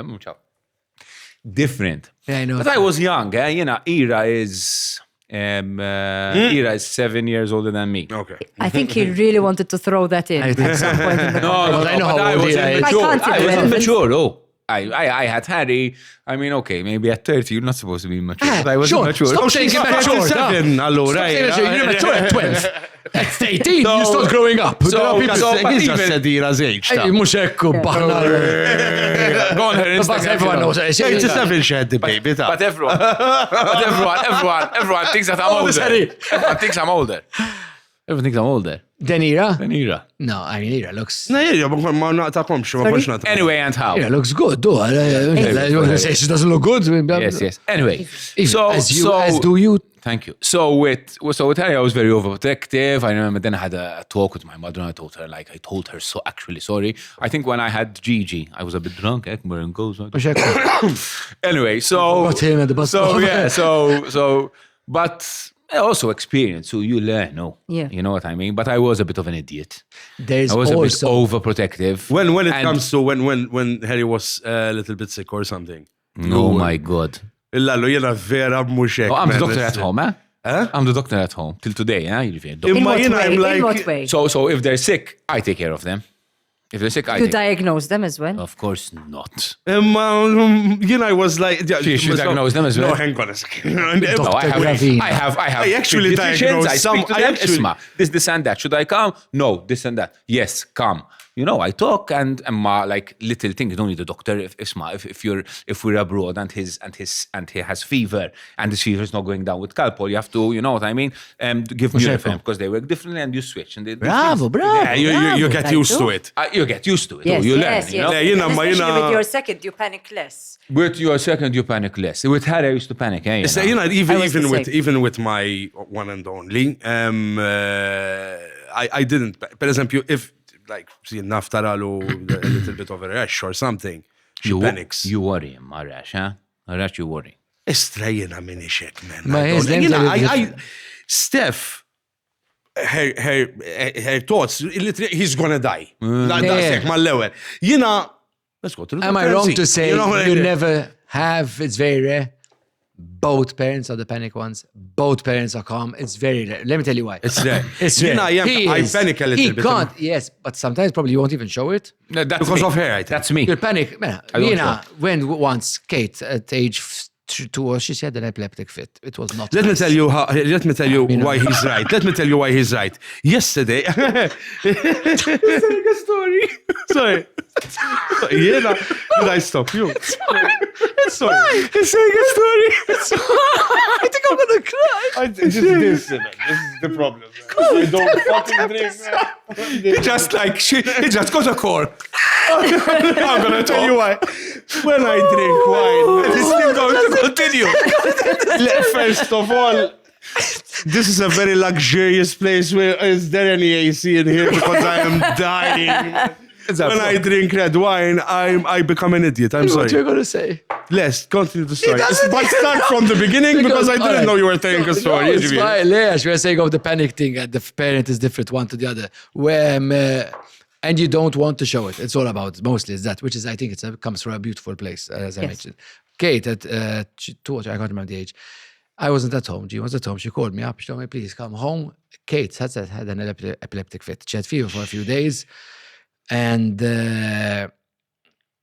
different. Yeah, I know. But I was young, you know. Ira is 7 years older than me. Okay. I think he really wanted to throw that in at some point in the No, I know but how I old was Ira is. immature. I can't see I the was relevance. immature. Oh, I had Harry. I mean, okay, maybe at 30 you're not supposed to be immature. But I was Sean, immature. stop saying immature. Allora, You're immature at 12. At 18, you start growing up. So- There are people so- saying, but He's even- just said Ira's age. "Hey, mux ekku, baħna." Go on her But Instagram. everyone knows. It's a 7 shed, the baby. But everyone thinks that I'm Oh, older. sorry. Everyone thinks I'm older. Everyone thinks I'm older. Denira? Than Ira. No, I mean, Ira looks... No, yeah, ma naqtakomx, ma konx naqtakomx. Anyway, and how? Ira looks good, though. You want to say she doesn't look good? Yes. Anyway, As do you. Thank you. So with Harry, I was very overprotective. I remember then I had a talk with my mother, and I told her so actually sorry. I think when I had Gigi, I was a bit drunk. Ekmer goes. Mux ekku. Anyway, so Got him at the bus So stop. yeah, but also experience, so you learn. No, Yeah. you know what I mean. But I was a bit of an idiot. There's I was a bit also... overprotective. When it And- comes to when Harry was a little bit sick or something. Oh my God. Illallu jena vera muxek. Oh, I'm the doctor at home, eh? I'm the doctor at home till today, eh? In Imma what jena way? I'm In like... what way? So if they're sick, I take care of them. If they're sick, I You take. diagnose them as well. Of course not. Imma, I was like... She diagnosed them as well? No, hang on a second. No, I have. Gravina. I actually pediatricians, diagnosed I some- speak to I them. actually- Isma, this and that. Should I come? No, this and that. Yes, come. You know, I talk and like little things. You don't need a doctor. If we're abroad and he has fever and his fever is not going down with Calpol, you have to, you know what I mean, give me Muxeco. because they work differently and you switch. And Bravo. Yeah, you get Bravo, used to Taito. it. You get used to it. Yes, you learn. yes, You know? Yeah, Especially with your second, you panic less. With your second, you panic less. With Harry, I used to panic. Eh, So, you know? I was the same. even with my one and only, I didn't. Per esempio, if like naftaralu a little bit of a rash or something, she panics. You worry, Marash, huh? Marash, you worry. Estrajena minn ixek, man. Ma I his don't- name's you know, a little Steph, her thoughts, literally, he's gonna die. Yeah. Mal-ewel. Jina, let's go to the Am I doctor and wrong see. to say You know what I you mean? never have, it's very rare, both parents are the panic ones, both parents are calm, it's very rare. Let me tell you why. It's rare. It's You rare. know, I panic a little he bit. can't, yes, but sometimes probably you won't even show it. No, that's Because me. of her, I think. That's me. You'll panic. don't When once Kate at age she had an epileptic fit. It was not Let me nice. tell you why he's right. Let me tell you why he's right. Yesterday, he's telling a story. Sorry. Yeah, did I stop you? It's Sorry. fine. He's saying a story. I think I'm gonna cry. This is the problem. I don't fucking drink. He just like, he just got a cork. I'm gonna tell you why. When I drink wine, It's still going to continue. first of all, this is a very luxurious place. Where is there any AC in here? Because I am dying. When I drink red wine, I become an idiot. I'm What sorry. you're gonna say? Let's continue the story. doesn't- But start from the beginning because I didn't alright. know you were telling a story. No, it's fine. Yes, we are saying of the panic thing, and the parent is different one to the other. Where and you don't want to show it. It's all about mostly is that, which is I think it comes from a beautiful place, as I mentioned. Kate, she told you, I can't remember the age. I wasn't at home. She was at home. She called me up. She told me, please come home. Kate had an epileptic fit. She had fever for a few days. And from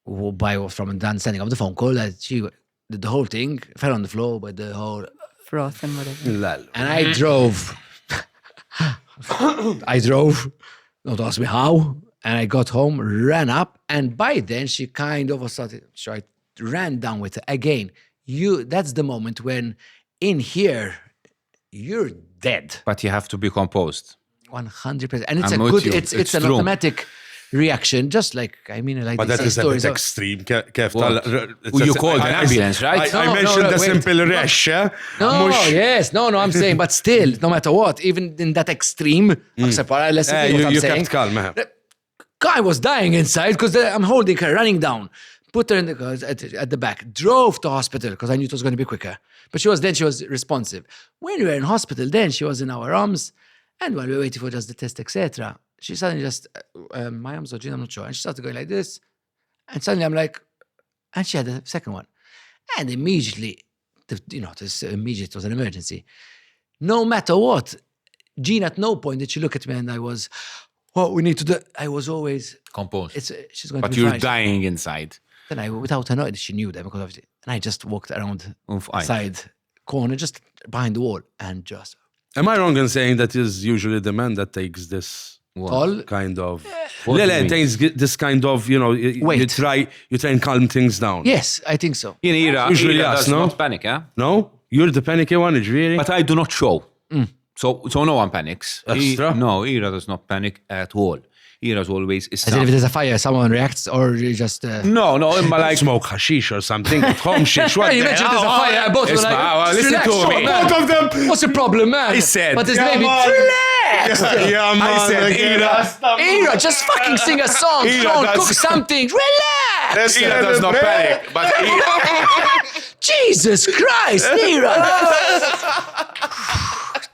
the understanding of the phone call, that she did the whole thing, fell on the floor with the whole. Froth and whatever. And I drove. Don't ask me how. And I got home, ran up, and by then she kind of ran down with it. Again, that's the moment when in here, you're dead. But you have to be composed. 100%. And it's I'm a with good, you. it's It's an true. automatic reaction, just like, I But that is a bit extreme. You called an ambulance, right? I No, mentioned the wait. simple rash. No, I'm saying, but still, no matter what, even in that extreme, except for let's say what I'm You saying. kept calm. huh? Guy was dying inside because I'm holding her, running down, put her in the car at the back, drove to hospital because I knew it was going to be quicker. But she was responsive. When we were in hospital, then she was in our arms, and while we were waiting for just the test, etc., she suddenly just, my arms or Jean, I'm not sure, and she started going like this, and suddenly I'm like, and she had the second one, and immediately, it was an emergency. No matter what, Jean at no point did she look at me, and I was, what we need to do. I was always Composed. She's going But to be you're fine. dying inside. Then without her knowledge, she knew that because of it. And I just walked around Aye. side corner, just behind the wall, and just Am I wrong in saying that is usually the man that takes this all. kind of? What do you mean? Takes this kind of, you Wait. try and calm things down. Yes, I think so. Ira Usually does us, no? not panic, huh? No, you're the panicky one, it's really. But I do not show. So no one panics. Extra? No, Ira does not panic at all. Ira's always is As in if there's a fire, someone reacts, or you just. No, but like smoke hashish or something at home. Shish, what You the mentioned hell? there's a fire. Both were like, listen relax, to me. man. Both of them. What's the problem, man? I said, but there's yeah, maybe man. relax. Yeah, man. I said, Ira, just fucking sing a song. Ira Don't does- cook something. Relax. Ira does not panic. But Jesus Christ, Ira.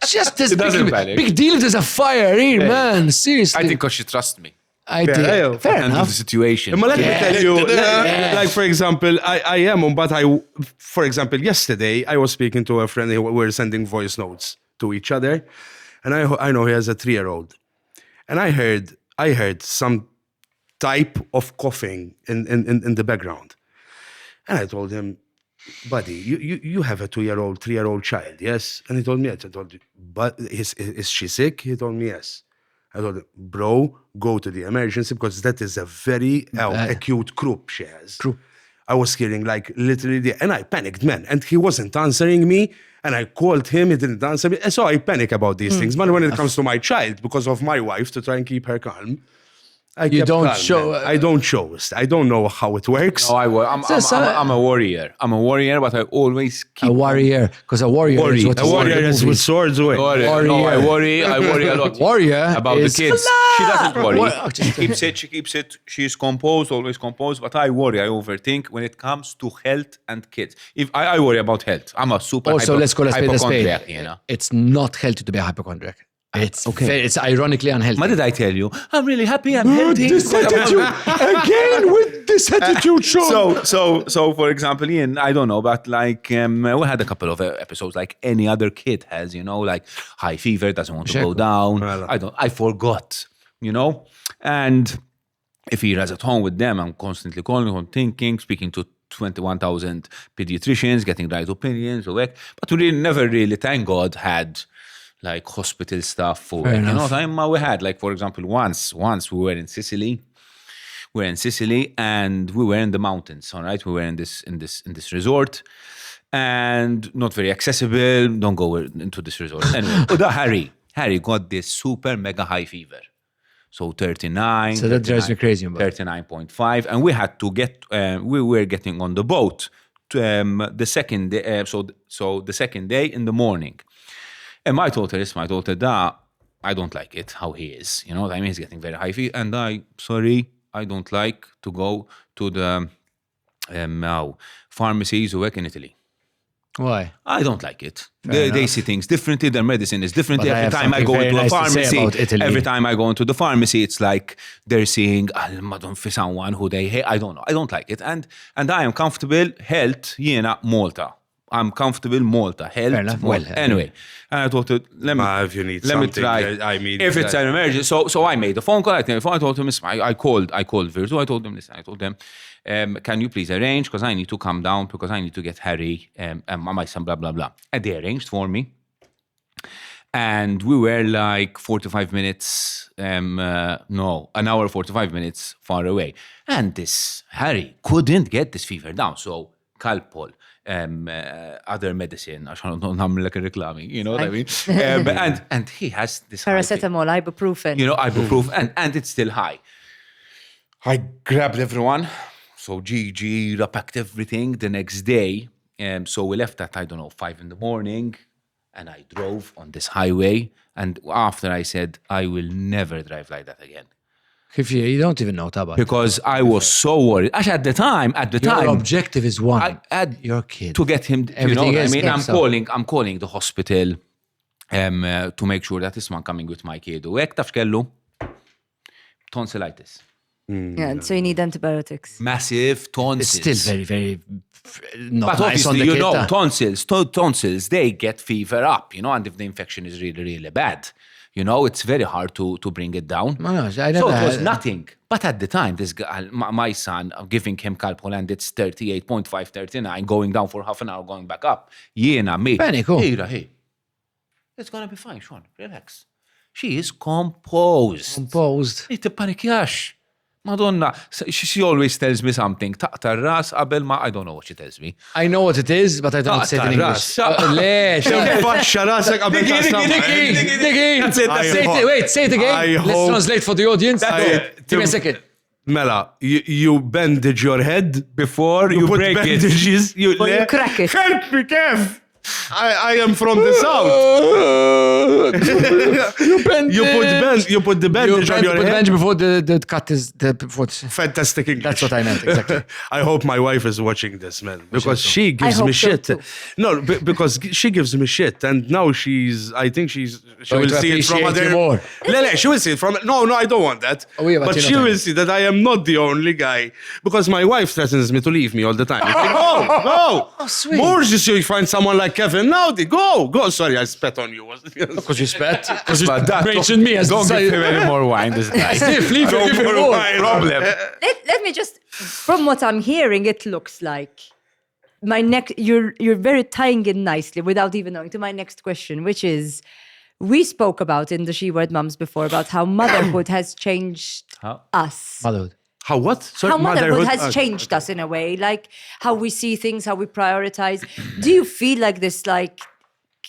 Just this doesn't panic. big deal if there's a fire here, man. Seriously. I think because she trusts me. I think. yeah. Fair And enough. the situation. But let me tell you, Yeah. like for example, I am, but for example, yesterday I was speaking to a friend. We were sending voice notes to each other, and I know he has a 3-year-old, and I heard some type of coughing in the background, and I told him, buddy, you have a 2-year-old, 3-year-old child, yes? And he told me yes. I told him, but is she sick? He told me yes. I told him, bro, go to the emergency because that is a very acute croup she has. I was hearing like literally, and I panicked, man. And he wasn't answering me. And I called him, he didn't answer me. And so I panic about these things. But when it comes to my child, because of my wife, to try and keep her calm, I kept don't calm, show- man. I don't show. I don't know how it works. No, I'm a warrior. I'm a warrior, but I always keep A warrior, because a warrior is what A warrior is with swords away. Warrior. No, I worry a lot. Warrior About is- the kids. She doesn't worry. What? She keeps it. She's composed, always composed. But I worry. I overthink when it comes to health and kids. If I worry about health, I'm a super Also, let's call a spade a hypochondriac, spade. you know. It's not healthy to be a hypochondriac. It's it's ironically unhealthy. What did I tell you? I'm really happy. I'm healthy. again with this attitude, Sean. So for example, Ian, I don't know, but like we had a couple of episodes like any other kid has, you know, like high fever, doesn't want to go down. I forgot, you know, and if he is at home with them, I'm constantly calling, I'm thinking, speaking to 21,000 pediatricians getting right opinions or work, but we never really, thank God, had like hospital stuff for Fair you know enough. time we had like, for example, once we were in Sicily. We were in Sicily and we were in the mountains, all right? We were in this resort and not very accessible. Don't go into this resort. Anyway, Harry got this super mega high fever. So 39. So that drives me crazy. 39.5. And we had to we were getting on the boat to, the second day, so the second day in the morning. And my daughter, that I don't like it, how he is. You know what I mean? He's getting very high fever. And I don't like to go to the pharmacies who work in Italy. Why? I don't like it. They see things differently. Their medicine is different. But I Every have time I something go very into a nice to say pharmacy, about Italy. every time I go into the pharmacy, it's like they're seeing madam for someone who they hate. I don't know. I don't like it. And I am comfortable. Health, Malta. I'm comfortable. Malta. Health. Fair enough. Malta. Well, anyway, and I thought, If you need let me something, try. I mean, if it's an emergency, so I made a phone call. I told him, I called Virtu. I told them, listen, can you please arrange, because I need to come down, because I need to get Harry and my son, blah, blah, blah. And they arranged for me. And we were like 45 minutes, an hour, 45 minutes far away. And this Harry couldn't get this fever down. So Calpol, other medicine, عشان نعمل لك الريكلامي, you know what I mean? And he has this high fever. Paracetamol, ibuprofen. You know, ibuprofen, and it's still high. I grabbed everyone. So Gigi packed everything the next day. So we left at, 5 in the morning, and I drove on this highway. And after I said, I will never drive like that again. If you don't even know Tabat. Because I was so worried. Actually, at the time, Your objective is one. I had your kid. to get him, Everything I is mean, kept I'm calling the hospital to make sure that this man coming with my kid. U hekk taf x'kellu? Tonsillitis. Yeah, so you need antibiotics. Massive tonsils. It's still very, very not But nice on obviously, the kid. tonsils, they get fever up, and if the infection is really, really bad, it's very hard to bring it down. No, I So never it was had- nothing. But at the time, this guy, my son, giving him Calpol, and it's 38.5, 39, going down for half an hour, going back up. Me. Panic, oh. Hey. It's gonna be fine, Sean. Relax. She is composed. Composed. Hey, tippanikjax. Madonna, she always tells me something. Taqta ras qabel ma, I don't know what she tells me. I know what it is, but I don't say it in English. Lex. Faxxa rasek qabel ta' Nicky, say it again. I Let's hope- translate for the audience. Give me a second. Mela, you bandage your head Before you put break it. bandages. You crack it. Help me, Kev. I am from the south. You put the bandage on your put the head. bench before the cut is before. Fantastic English. That's what I meant, exactly. I hope my wife is watching this, man, because she gives I me hope so shit. too. No, because she gives me shit, and now she will to see it from appreciate other. you more. She will see it from. No, I don't want that. Oh, yeah, but but you she know will that. see that I am not the only guy, because my wife threatens me to leave me all the time. Go. Oh, sweet. More just so you find someone like Kevin Naudi. Go. Sorry, I spat on you. Because you spat. Because you But that- mentioned me as Don't the give him any more wine, this guy. Leave him more more. wine. Problem. Let me just, from what I'm hearing, it looks like my next. You're very tying in nicely without even knowing to my next question, which is, we spoke about in the She Word Mums before about how motherhood has changed us. Motherhood. How what? Sorry, How motherhood has Ah, changed us in a way, like how we see things, how we prioritize. Do you feel like this, like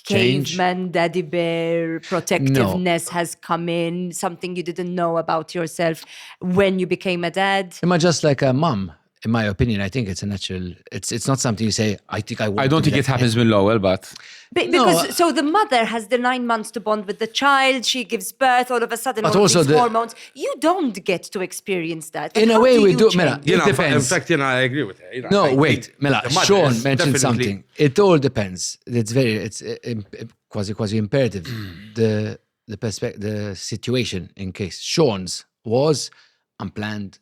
Change? caveman, daddy bear protectiveness has come in? Something you didn't know about yourself when you became a dad? Am I just like a mom? In my opinion, I think it's a natural. It's not something you say. I think I. Want I don't to think be it that." happens with Lowell, but Because so the mother has the 9 months to bond with the child. She gives birth. All of a sudden, But all also these the- hormones. You don't get to experience that. But In a how way, do we you do. change? Mela, You it know, depends. in fact, I agree with her. No, I wait, think Mela. the mother Sean is mentioned definitely- something. It all depends. It's quasi imperative. The perspective, the situation. In case Sean's was unplanned,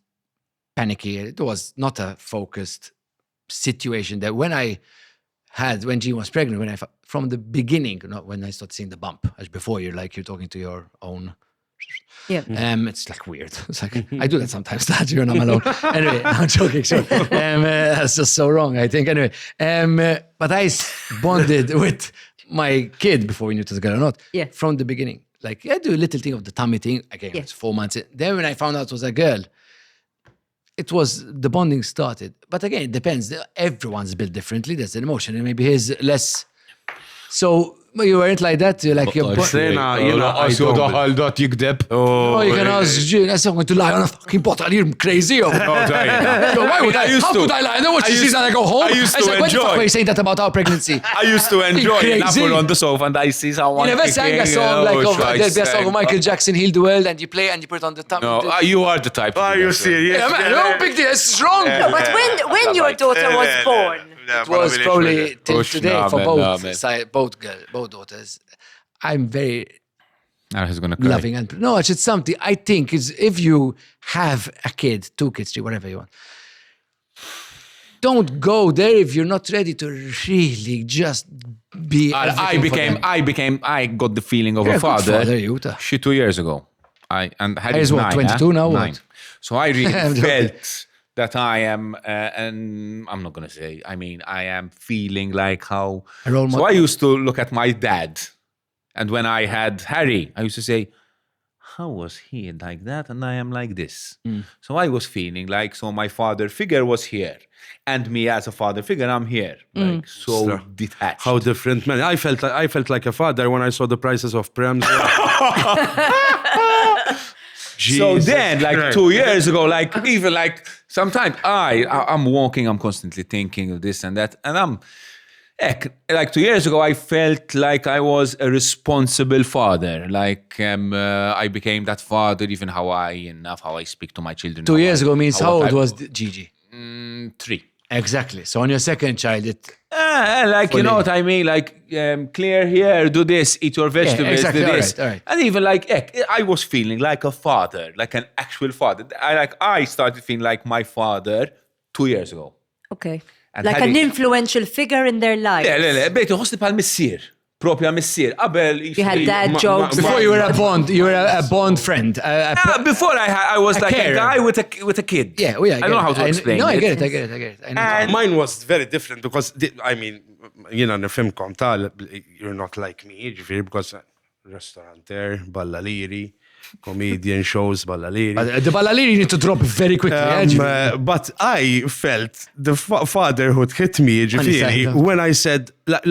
panicky. It was not a focused situation. That when Jean was pregnant, from the beginning, not when I started seeing the bump, as before you're talking to your own Yeah. It's like weird. It's like I do that sometimes. Dad, you're not alone. Anyway, I'm joking. Sure. That's just so wrong. I think. Anyway, but I bonded with my kid before we knew it was a girl or not. Yeah. From the beginning, like I do a little thing of the tummy thing. Again, Yeah. it's 4 months. Then when I found out it was a girl, it was the bonding started. But again, it depends. Everyone's built differently. There's an emotion, and maybe his less. So you weren't like that. You're like you're. I don't daħal jikdeb. Oh, you can ask Jane. I said, I'm going to lie on a fucking bottle. You're crazy. Yo, why would I? How could I lie? I know what she sees and I go home. I used to said, when the fuck enjoy. were you saying that about our pregnancy? I used to enjoy crazy. Napoli on the sofa and I see someone. You never sang a song like there'll be a song of Michael Jackson. Jackson, Heal the World, and you play and you put it on the top. No, you are the type. Are you serious? Yeah, man, no big deal. It's wrong. But when your daughter was born, It was probably till Push, today no, for man, both, no, man. both daughters. I'm very Now he's gonna cry. loving and no, it's just something I think is if you have a kid, 2 kids, 3, whatever you want. Don't go there if you're not ready to really just be. I got the feeling of You're a a good father. father, Yuta. 2 years ago. And Harry's Harry's what, 9, 22 now, what? 9. So I really I'm joking. felt that I am, and I'm not gonna say. I mean, I am feeling like how. A role So model. I used to look at my dad, and when I had Harry, I used to say, "How was he like that?" And I am like this. So I was feeling like so my father figure was here, and me as a father figure, I'm here, like so detached. How different, man. I felt like a father when I saw the prices of prems. So Jesus then, like Christ. 2 years ago, like even like sometimes I'm walking, I'm constantly thinking of this and that, and I'm like 2 years ago, I felt like I was a responsible father. Like I became that father, even how I speak to my children. 2 years ago means how what old I- was Gigi? 3. Exactly. So on your second child, Like you know what I mean, like clear here, do this, eat your vegetables, exactly, do all this, right, all right. and even like I was feeling like a father, like an actual father. I started feeling like my father 2 years ago. okay, And like Harry- an influential figure in their life. Le, bejtu ħosni pal missier, propja missier. Qabel You had dad jokes. before you were a Bond, you were a Bond friend. Before I was like carer. a guy with a kid. Yeah, well, I don't know how to explain No, I it. get it. I know. And- Mine was very different because I mean, nifimkom tal, you're not like me, ġifiri, because restauranter, ballaliri, comedian shows, ballaliri. The ballaliri you need to drop very quickly. But I felt the fatherhood hit me, ġifiri, that. when I said,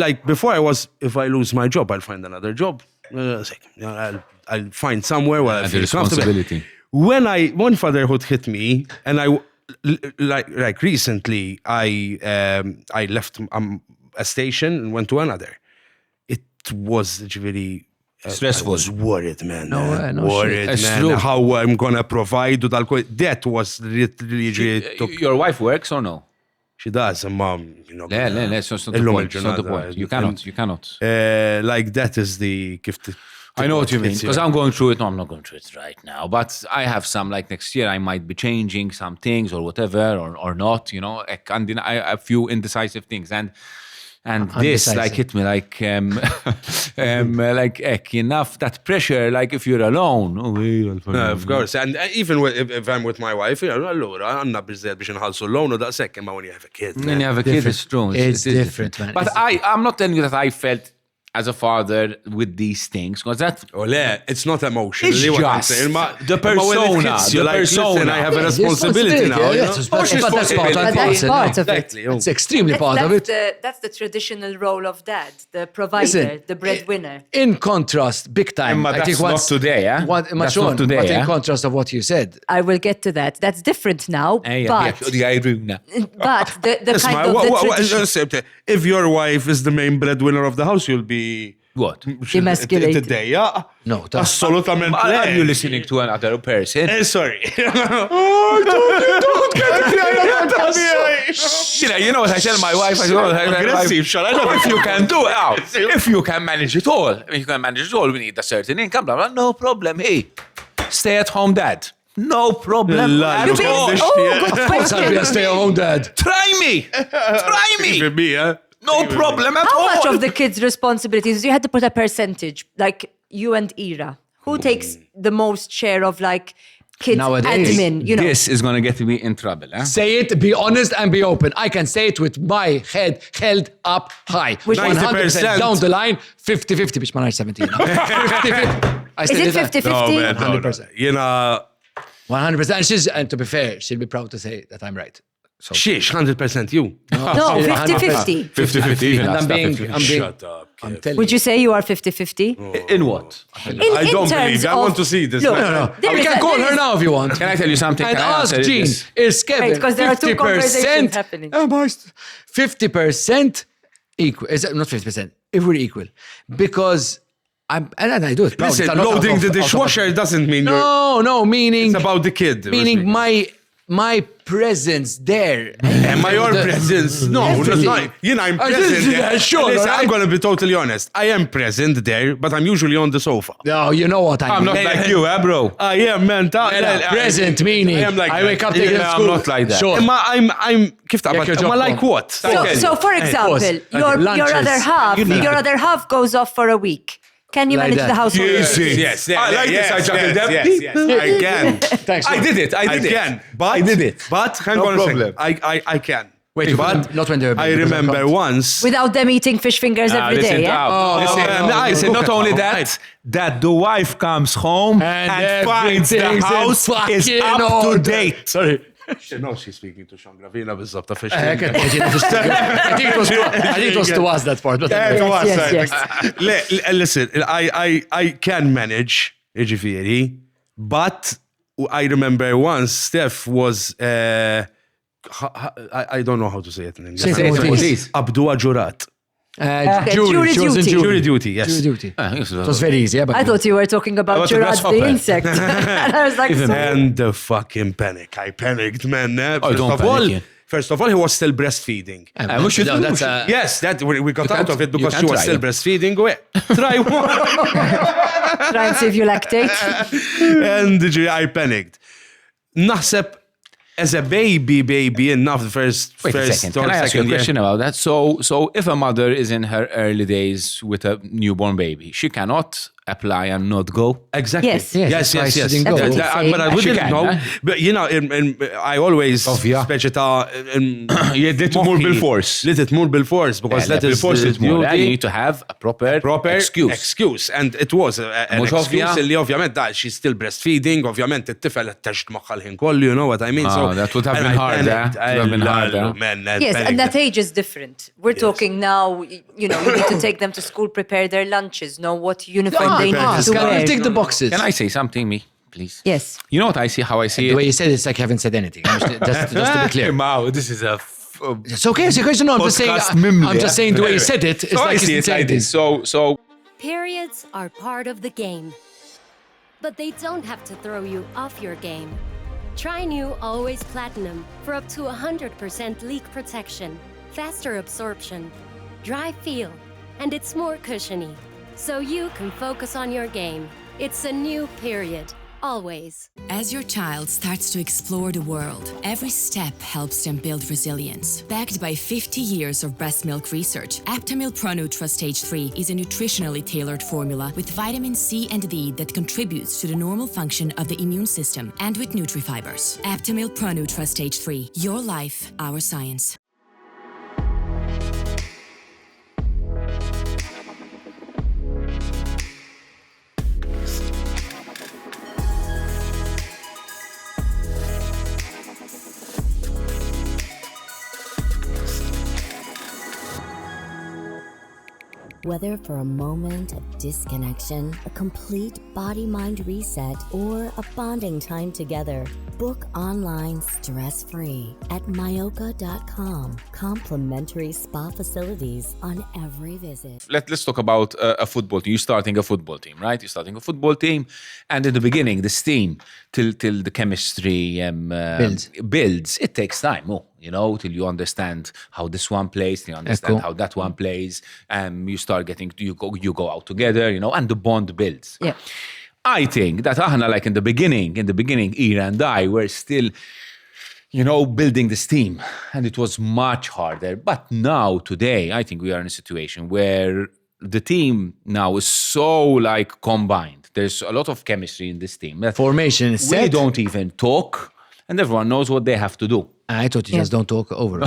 like before I was, if I lose my job, I'll find another job. I'll find somewhere where I And feel the comfortable. responsibility. When fatherhood hit me, and like recently, I left a station and went to another. It was very Stressful. I was worried, man. No worried, shit. It's man. true. How I'm gonna provide with alcohol. That was really took. Your wife works or no? She does, and mom, you know. It's not the illum point. It's not the il-ġurnata. point. You cannot. Like that is the gift. I know what you mean, because I'm going through it. No, I'm not going through it right now. But I have some, like next year, I might be changing some things or whatever, or not, you know. And I have a few indecisive things. And this, like, hit me like, enough, that pressure, like, if you're alone. Of course, and even if I'm with my wife, allora għanna bizzed biex nħalsu l-loan u daqsek, imma when you have a kid. When you have a kid, it's true. It's different, man. But I'm not telling you that I felt as a father with these things, because that Oh, it's not emotion. It's just the persona, the persona. I have a responsibility now. you know? But that's part But of that's it. part of it. Exactly. It's extremely part of it. That's the traditional role of dad, the provider, Listen, the breadwinner. In contrast, big time. Emma, I think that's not today, eh? That's not today, But in eh? contrast of what you said, I will get to that. That's different now. But the kind of the tradition. If your wife is the main breadwinner of the house, you'll be What? Emasculated. Today, No, that's- assolutamente. Are you listening to another person? Sorry. You know what I tell my wife? I go, Aggressive, shall I not? if you can do it, if you can manage it all, we need a certain income. Blah, blah, no problem. Hey, stay at home, dad. No problem. La, at you all. can- Oh, good I'll be a question. stay-at-home dad. Try me. Try me. Even me, huh? No problem at How all. much of the kids' responsibilities you had to put a percentage, like you and Ira? Who takes the most share of like kids Nowadays, admin? You know, This is going to get me in trouble. Huh? Say it, be honest, and be open. I can say it with my head held up high. Which 100% down the line, 50-50, bitch, man, I'm 17. 50-50. I is said it 50-50? No, man, no, no. 100%. You know, 100%. And to be fair, she'll be proud to say that I'm right. So, shish, 100% you. No, 50-50. 50-50 even. and I'm being, Shut up. I'm telling Would you say you are 50-50? In what? In, I in don't terms believe. I of- want to see this. Look, No. there We is can a- call there her is- now if you want. Can I tell you something? And Can I ask answer Jean, this? is Kevin Right, 'cause there are two 50%? conversations happening. 50% equal. Is it not 50%? If we're equal. Because and I do it. proud. Listen, It's not loading out the of- dishwasher doesn't mean you're... No, meaning... It's about the kid. Meaning my presence there. Am I your presence? No, Definitely. not. You know, I'm I present just- there. yeah, sure, Listen, alright. I'm going to be totally honest. I am present there, but I'm usually on the sofa. No, you know what I mean. I'm not like you, bro. I am, man. Present meaning I am like I wake up Yeah, taking to I'm school. not like that. Sure. I'm كيف تعبت? your Am I job like done. what? So for example, pause. your Lunches. your other half goes off for a week. Can you Like manage that. the household? Yes, I like this. I chuckled them. yes, I can. Thanks. I did it. I can. But, I did it. But hang No on a problem. second. I can. Wait, but not when they're I because remember can't. once. Without them eating fish fingers every listen, day, yeah? listen, not only that, that the wife comes home and finds the everything's in house is fucking up to order. date. Sorry. No, she's speaking to Sean Gravina بالضبط fish. I think it was to us that part. But Yes. Listen, I can manage ġifieri, but I remember once Steph was I don't know how to say it in English. Say it, please. Abdua ġurat. Jury she was in duty. Jury duty, yes. Jury duty. It was very easy, yeah. But I thought you were talking about About the Gerard the grasshopper. insect. And I was like, so- And the fucking panic. I panicked, man. don't panic, yeah. First of all, he was still breastfeeding. we should do that's that. Yes, that we got out can't- of it you because she can't was try still it. breastfeeding. Try one. try and see if you lactate. And I panicked. Naħseb as a baby enough the first Wait a second. Can I ask you a question about that? So if a mother is in her early days with a newborn baby, she cannot apply and not go? Exactly. Yes. Yes, yes, that's yes. why yes. she didn't go. That's what he's But I saying. wouldn't She can, know. huh? But you know, I always Ovvja. speċi ta' You did more bil-force. Let it more bil-force because that is Before the it's more, duty. you need to have a proper excuse. And it was an Mux excuse ovvja. li ovvjament da she's still breastfeeding, ovvjament it-tifel it-taxt maħħa l-ħin kollu, you know what I mean? Oh, that would have and been I hard, panicked. eh? It would have been hard, eh? Man, Yes, panicked. and that age is different. We're talking now, you know, you need to take them to school, prepare their lunches, know what uniform they need to Can wear. you take the boxes? Can I say something, me, please? Yes. You know what I see, how I see The way it? you said it's like you haven't said anything. Just to be clear. Wow, this is a... It's okay, it's a question. No, I'm just saying. Podcast mimli, I'm just saying the way you said it. It's So I like see it's it like anything. this. So Periods are part of the game, but they don't have to throw you off your game. Try new Always Platinum for up to 100% leak protection, faster absorption, dry feel, and it's more cushiony, so you can focus on your game. It's a new period, always. As your child starts to explore the world, every step helps them build resilience. Backed by 50 years of breast milk research, Aptamil Pronutra Stage 3 is a nutritionally tailored formula with vitamin C and D that contributes to the normal function of the immune system and with nutrifibers. Aptamil Pronutra Stage 3. Your life, our science. Whether for a moment of disconnection, a complete body-mind reset, or a bonding time together, book online stress-free at Myoka.com. Complimentary spa facilities on every visit. let's talk about a football team. You're starting a football team, right? You're starting a football team, and in the beginning, the steam till the chemistry builds. It takes time, till you understand how this one plays, till you understand Cool. how that one plays. You start getting you go out together, and the bond builds. Yeah. I think that like in the beginning, Ira and I were still, building this team, and it was much harder. But now, today, I think we are in a situation where the team now is so like combined. There's a lot of chemistry in this team. Formation is We set. don't even talk, and everyone knows what they have to do. I thought you just don't talk over.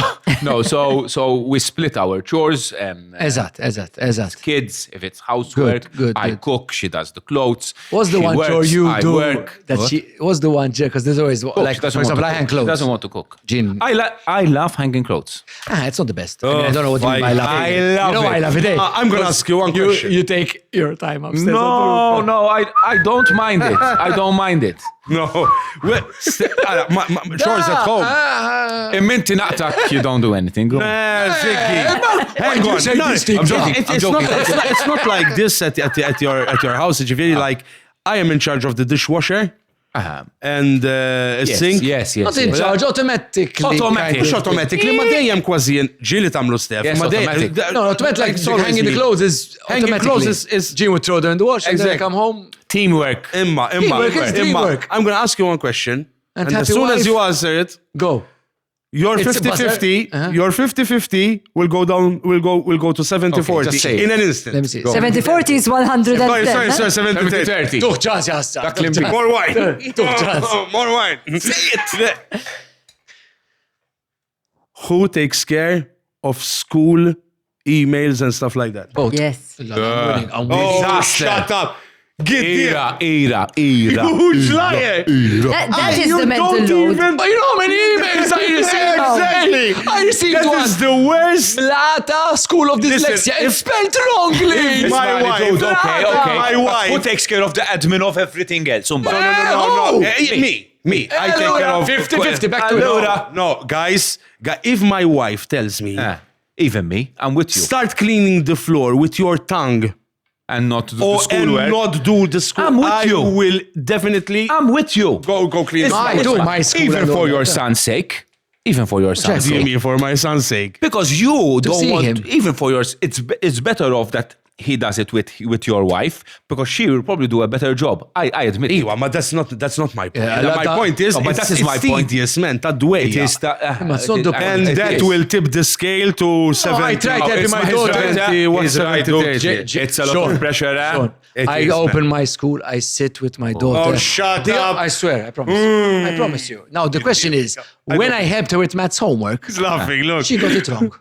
No, so we split our chores. Eżatt. Kids, if it's housework, Good, I good. cook, she does the clothes. What's the she one works, chore you I do work. that What? what's the one chore? Because there's always, Cook, like, she for doesn't want example, to I cook. hang She clothes. doesn't want to cook. Jean. I love hanging clothes. It's not the best. I don't know what you mean by love I it. love You know why I it. love it, eh? I'm gonna ask you one question. You take your time upstairs. No, I don't mind it. I don't mind it. No, chores at home. Imminti naqtak, you don't do anything. Go on. Ziggy. Hang on. say No, these things? I'm joking. joking. I'm It's joking. not- it's not like this at your house. It's really like I am in charge of the dishwasher and sink. Yes. Not in charge, automatically. Automatic. Mux automatically, ma dejjem kważi ġili tamlu step. Yes, Ma dejjem- automatic. No, automatic, like it's always hanging the me. clothes is Hanging automatically. clothes is- Jean would throw them in the wash and then I Exactly. come home. Teamwork. Imma. Teamwork is teamwork. I'm going to ask you one question. And as happy soon as wife. you answer it, Go. your It's a 50-50, buzzer. Uh-huh. your 50-50 will go down, will go to 70-40 just say it. in an instant. Let me see. 70-40 is 110. Sorry, 70-30. 30. Tuħ ċans jassa. Dak li mbi. More wine. Tuħ ċans. More wine. Say it. Who takes care of school emails and stuff like that? Yes. I'm winning. I'm winning. Oh, Disaster. shut up. Get there. Era. Huge liar. That is You the mental don't load. even- But you know how many emails I received? Exactly. I received That one. is the worst. Blata, School of Dyslexia. It's spelled wrongly. My wife. Okay. My wife. Who takes care of the admin of everything else? No. Me. I take care of 50-50, back to Allora. No, guys. If my wife tells me, Even me, I'm with you. start cleaning the floor with your tongue And not do the and schoolwork. not do the school, I'm with I you. will definitely I'm with you. go clean. It's I fine, do it's my fine. school Even and all for your that. son's sake. Even for your son's Do you sake. mean for my son's sake? Because you don't see want, him. even for yours, it's better off that he does it with your wife because she will probably do a better job. I admit. Iwa, but that's not my point. Yeah, my that- point is, but that is it's my point. tedious, man. That way. It is Ma it's not the point. And It that is. will tip the scale to 70. I tried helping my daughter. 70, what's He's right, 70, dude. 30? It's a lot Sean, of pressure. Sean, It I is, open my school, I sit with my daughter. Oh, shut The- up. I swear, I promise you. I promise you. Now, the question is, when I helped her with maths homework, He's laughing, look. she got it wrong.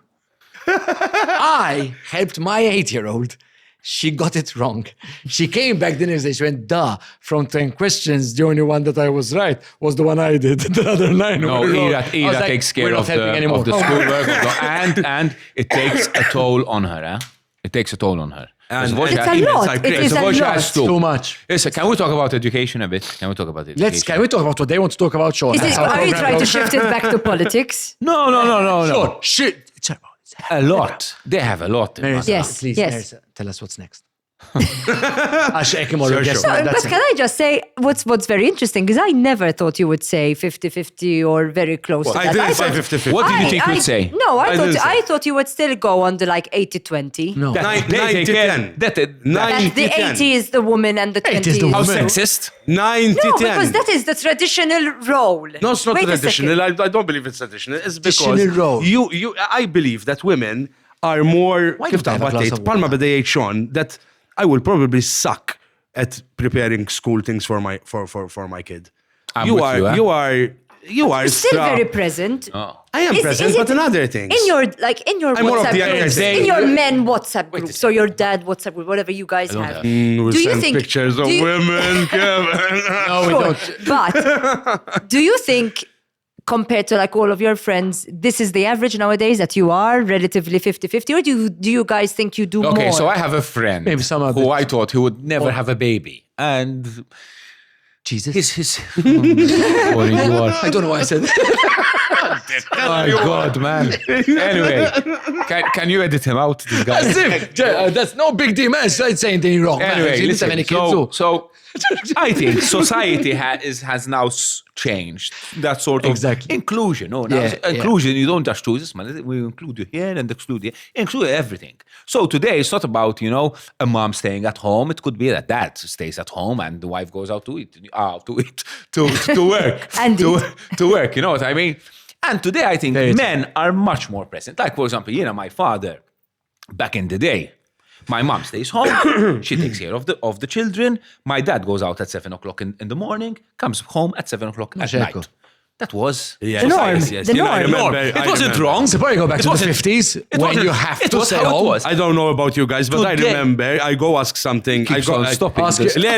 I helped my 8-year-old. She got it wrong. She came back the next day. She went, from 10 questions, the only one that I was right was the one I did. The other 9 No, were wrong. Ira I was like, takes care we're not of helping anymore. the schoolwork, and it takes a toll on her. It takes a toll on her. And- Voice and It's has- a emails lot. are It crazy. is a Voice lot. has to. Too much. Listen, can we talk about education a bit? Can we talk about education? Can we talk about what they want to talk about, Sean? Are you trying to shift it back to politics? No. Sean, shit. It's about A lot. They have a lot. Yes, Please, yes. Nerissa, tell us what's next. Ashek Imorru, guess what? But That's can it. I just say what's very interesting because I never thought you would say 50-50 or very close to I that. didn't say thought- 50-50. What did you think you'd say? No, I didn't say. I thought you would still go on the like 80-20. No. That- Nine- they take 90, care- 10. that- That the 90-10. 80 is the woman and the 20 80 is the How woman. sexist? 90-10. No, because that is the traditional role. No, it's not Wait a traditional. second. I don't believe it's traditional. It's because Traditional role. I believe that women are more Why kif don't I have a glass taħbat of palma bidejt Sean that I will probably suck at preparing school things for my kid. I'm You with are you, eh? you are Still stra- very present. I am Is- present, is but it in other things. In your I'm more of WhatsApp the groups, other in day. your men WhatsApp group, so your dad WhatsApp group, whatever you guys have. We Do you send think pictures of do you- women, Kevin. No, we Sure. don't. But do you think, compared to like all of your friends, this is the average nowadays that you are relatively 50-50, or do you guys think you do Okay, more? so I have a friend Maybe some of who it. I thought he would never have a baby. And Jesus. his boring you are. I don't know why I said that. My God, man. Anyway, can you edit him out, this guy? That's no big deal, man. It's not saying anything wrong. man. Anyway, She didn't have any kids, so I think society has now changed that sort of Exactly. inclusion. No, now Yeah, inclusion. You don't just choose this man. We include you here and exclude you. Include everything. So today it's not about a mom staying at home. It could be that dad stays at home and the wife goes out to work And to work. You know what I mean? And today I think Very men are much more present. Like for example, my father back in the day. My mom stays home. She takes care of the children. My dad goes out at 7 o'clock in the morning, comes home at 7 o'clock at Certo. night. That was Yes, The norm. yes, yes. The You know, I norm. remember- It I wasn't remember. wrong. So probably go back It to the wasn't- 50s it when wasn't- you have it to was stay how it home. was. I don't know about you guys, but I Today- remember I go ask something. Keeps I go on stopping ask this. you- You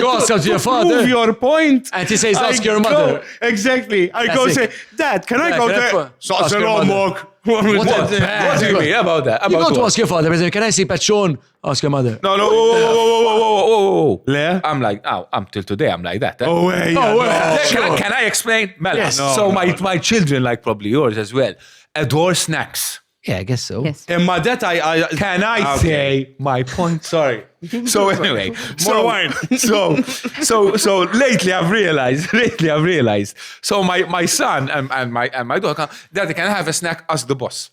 go ask your father. Prove your point. And he says, ask I your go- mother. Exactly. I That's go it. say, Dad, can I Dad, go can I there? go- So ask I your mother. walk. What What do you mean about that? You About go to what? ask your father, can I sleep at Sean? Ask your mother. No, no, whoa. Le? I'm like, I'm till today, I'm like that. Oh, way. Yeah, Oh, well. no. Can I explain? Mel, Yes. so my children, like probably yours as well, adore snacks. Yeah, I guess so. Yes. And my dad, Can I Okay. say my point? Sorry. So anyway, More wine. so lately I've realized. So my son and my daughter, Daddy, can I have a snack? Ask the boss.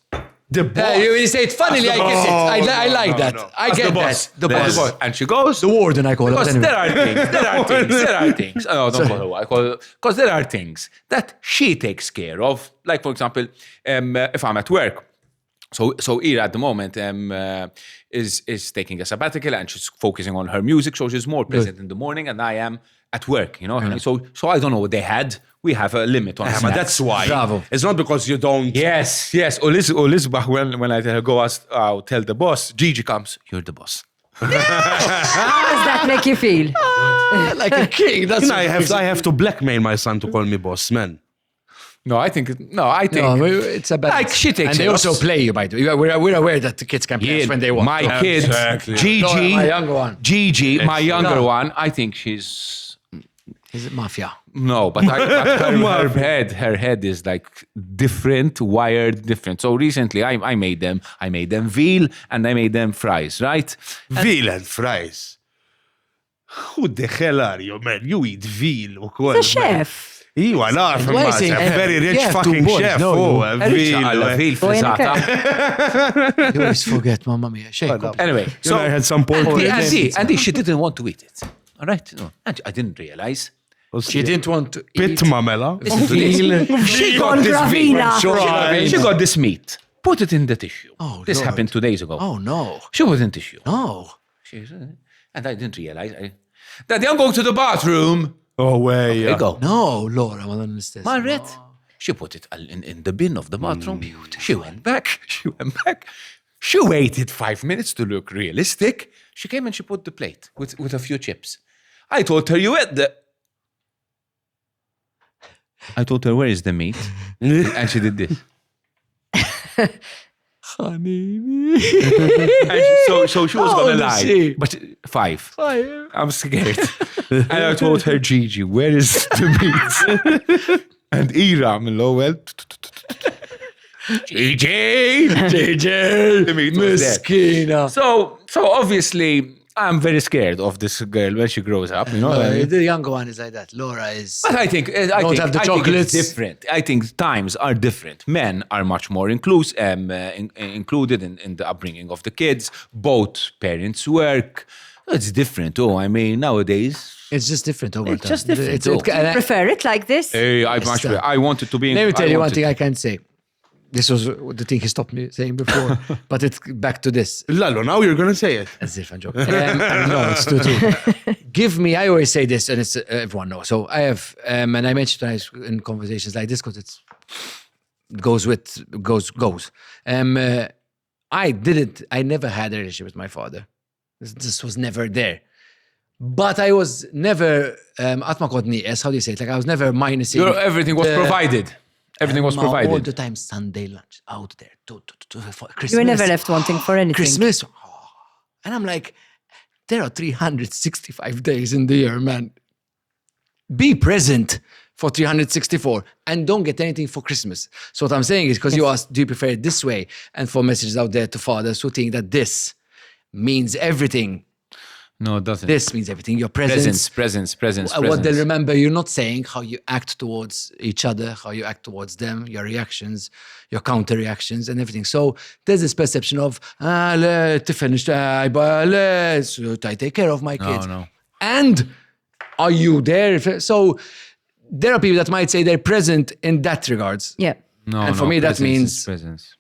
The boss. You say it funnily, I get it. I like that. I Ask get the boss. that. The boss. And she goes. The warden, I call it. Because Anyway. there are things. Oh, don't call her what I call it. Because there are things that she takes care of. Like, for example, if I'm at work. So Ira at the moment is taking a sabbatical and she's focusing on her music. So she's more present in the morning and I am at work, you know. So I don't know what they had. We have a limit on Yeah, snacks. but that's why. Bravo. It's not because you don't. Yes. Olizbach, when I tell her, go ask, tell the boss, Gigi comes, you're the boss. How does that make you feel? Like a king. That's I have to blackmail my son to call me boss, man. No, I think No, it's a bad. Like, she takes and they it. also play you, by the way. We're aware that the kids can play us when they want. My kid, Exactly. Gigi, No, my younger one. Gigi, my younger No. one, I think she's Is it mafia? no, but her head is like different, wired different. So recently, I made them veal and I made them fries, right? Veal and fries. Who the hell are you, man? You eat veal. The chef. Ew, I love Why him. is he- A very You rich have two fucking boys, chef. no, Oh, you- a veal. Alla veal Boy and a frizzata. You always forget, mamma mia. Shake up. Anyway, So I had some pork. Andy, she didn't want to eat it. All right, no, and I didn't realize. She didn't want to Pit eat. mamela. Listen to this. She got Sean this meat. Gravina. She got this meat. Put it in the tissue. Oh, this Lord. happened 2 days ago. Oh, no. She put it in tissue. No. And I didn't realize. Daddy, I'm going to the bathroom. Oh, way. There you go. No, Laura, I don't understand. Margaret, she put it in the bin of the bathroom. She went back. She waited 5 minutes to look realistic. She came and she put the plate with a few chips. I told her, you ate the... I told her, where is the meat? And she did this. Honey. So she was How going old to is lie. she? But 5. I'm scared. And I told her, Gigi, where is the meat? And Ira, I'm low, well... Gigi! The meat was there. Miskina. So obviously, I'm very scared of this girl when she grows up, you know. The younger one is like that. Laura is. But I think have the I think it's chocolates. different. I think times are different. Men are much more included in the upbringing of the kids. Both parents work. It's different. Oh, I mean, nowadays. It's just different over It's time. just different, It's, though. Prefer it like this? Hey, I wanted to be. Let me tell you one wanted- thing I can say. This was the thing he stopped me saying before, but it's back to this. Lalo, now you're going to say it. As if I'm joking. No, it's true. Give me, I always say this, and it's everyone knows. So I have, and I mentioned in conversations like this because it goes. I never had a relationship with my father. This was never there. But I was never, how do you say it? Like I was never minusing. Everything was provided. Everything was All provided. the time, Sunday lunch, out there, for Christmas. You were never left wanting for anything. Christmas. Oh. And I'm like, there are 365 days in the year, man. Be present for 364 and don't get anything for Christmas. So what I'm saying is, because you asked, do you prefer it this way? And for messages out there to fathers who think that this means everything. No, it doesn't. This means everything. Your presence. Presence. What they'll remember, you're not saying how you act towards each other, how you act towards them, your reactions, your counter reactions and everything. So there's this perception of, I take care of my kids. No. And are you there? So there are people that might say they're present in that regards. Yeah. No, And for me, that presence is means- presence.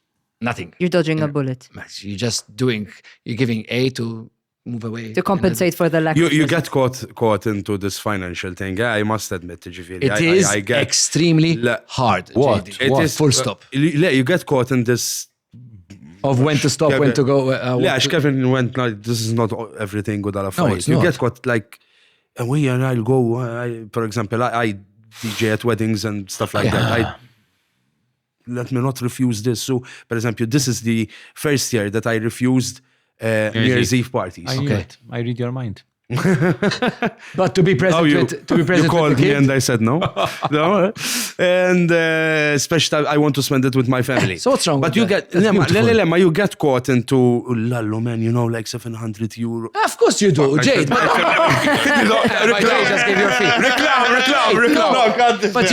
Nothing. You're dodging a bullet You're giving A to move away. to compensate for the lack of You get caught into this financial thing. Yeah, I must admit, ġifieri. It is I get extremely hard. What? JD. It is Full stop. You get caught in this. Of when to stop, when to go. Yeah, Kevin went like, this is not everything good. it's You not. get caught like, and I'll go. For example, I DJ at weddings and stuff like that. Let me not refuse this. So, for example, this is the first year that I refused New Year's Eve parties. I knew it. I read your mind. But to be present you with called the me kid. and I said no. No. And especially I want to spend it with my family. So what's wrong But with you that? get That's beautiful. you get caught into lallo, man, like €700. Of course you do, Jade. But just give your fee. Reclam. But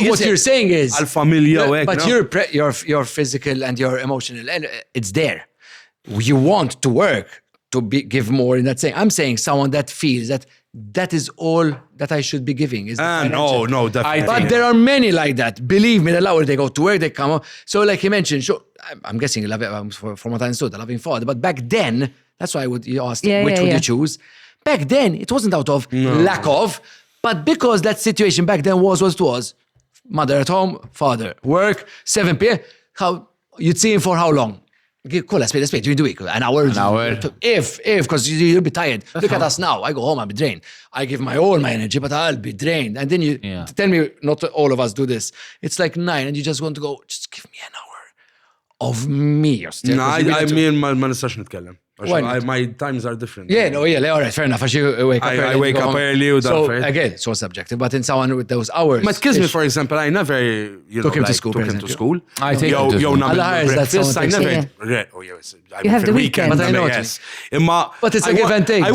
what you're saying is Al familia, but your physical and your emotional, it's there. You want to work to give more in that saying. I'm saying someone that feels that is all that I should be giving. Is the financial. No, definitely. But there are many like that. Believe me, the lower they go to work, they come up. So like he mentioned, sure, I'm guessing from what I understood, a loving father. But back then, that's why you asked, which would you choose? Back then, it wasn't out of lack of, but because that situation back then was what it was. Mother at home, father, work, 7 p.m. How you'd see him for how long? Cool, let's spade during the week. An hour. If, because you'll be tired. Look at us now. I go home, I'll be drained. I give all my energy, but I'll be drained. And then you tell me, not all of us do this. It's like 9 and you just want to go, just give me an hour of me. No, I mean, ما نستطيعش نتكلم. Why not? My times are different. All right, fair enough. As you wake up early. I wake up early. So again, it's all subjective. But in someone with those hours. But kids, me, for example, I never took him to school. I take him to school. breakfast. I never. You have the weekend. But I know yes. But it's a give and take. I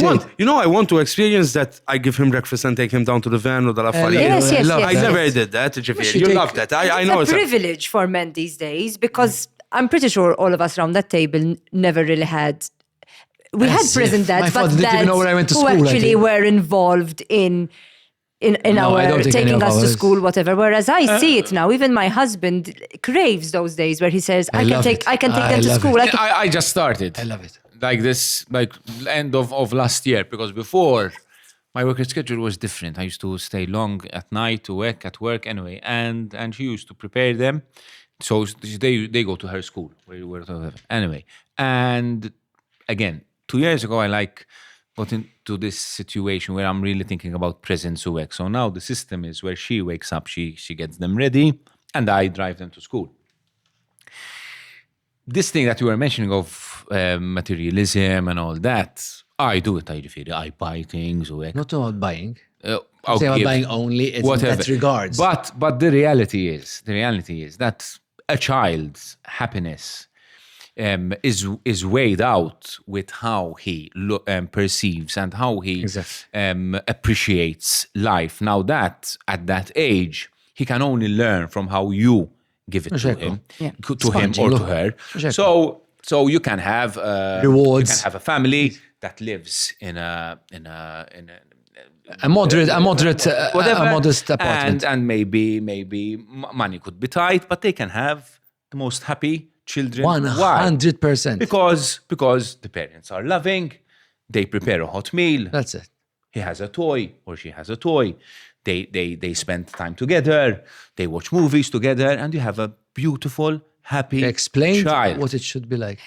want to experience that. I give him breakfast and take him down to the van or the Yes. I never did that. You love that. I know it's a privilege for men these days because I'm pretty sure all of us around that table never really had. We had prison dads, but dads who actually were involved in our taking us to school, whatever. Whereas I see it now. Even my husband craves those days where he says, "I can take them to school." I just started. I love it. Like this, like end of last year, because before my working schedule was different. I used to stay long at night to work at work anyway, and she used to prepare them, so they go to her school anyway. And again, 2 years ago, I got into this situation where I'm really thinking about presence to work. So now the system is where she wakes up, she gets them ready, and I drive them to school. This thing that you were mentioning of materialism and all that, I do it. I buy things. Not about buying. I'll say about give buying only. It's whatever. in that regards. But the reality is that a child's happiness is weighed out with how he perceives and how he appreciates life. Now that at that age, he can only learn from how you give it to him, or to her. So you can have rewards. You can have a family that lives in a modest apartment, and maybe money could be tight, but they can have the most happy children. 100%. Because the parents are loving, they prepare a hot meal. That's it. He has a toy or she has a toy. They spend time together. They watch movies together, and you have a beautiful, happy child. What it should be like.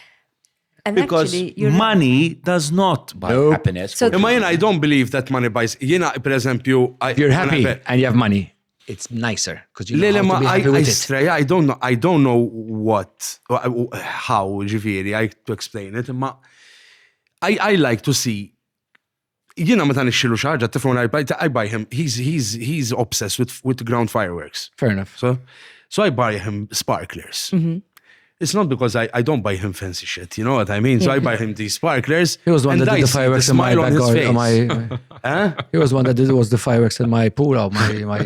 And because actually, money does not buy happiness. So I don't believe that money buys. For example, if you're happy and you have money, it's nicer because you know how to be happy with it. I don't know how to explain it. I like to see. Meta nixxilu xi ħaġa, tifhom I buy him. He's obsessed with ground fireworks. Fair enough. So I buy him sparklers. Mm-hmm. It's not because I don't buy him fancy shit, you know what I mean? So I buy him these sparklers. He was the one that did the fireworks in my backyard. He was the one that did the fireworks in my pool, my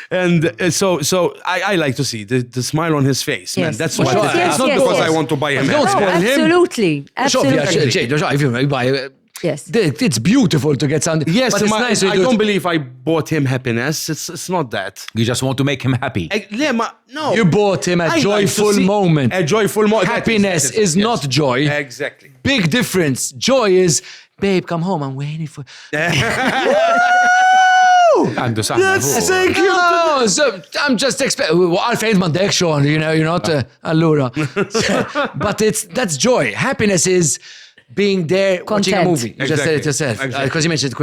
And so I like to see the smile on his face, man. That's what it's not because I want to buy him. Don't spoil him. Absolutely. If you buy Yes. It's beautiful to get something. Yes, but it's nice I don't believe I bought him happiness. It's not that. You just want to make him happy. No. You bought him a I like to joyful see moment. A joyful moment. Happiness is not joy. Exactly. Big difference. Joy is, babe, come home. I'm waiting for. Għandu saħna. That's so cute. No, so I'm just expecting. Għalfejn mandek Sean, you're not allura. But that's joy. Happiness is being there watching a Content. movie. You just said it yourself. Exactly. Because you mentioned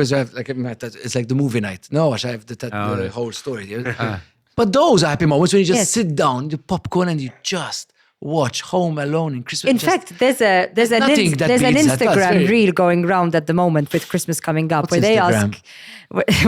it's like the movie night. No, I have the whole story. But those are happy moments when you just Yes. sit down, you popcorn, and you just watch Home Alone in Christmas. In fact, there's an nothing that there's an beats that. That's Instagram very- reel going around at the moment with Christmas coming up, What's Instagram?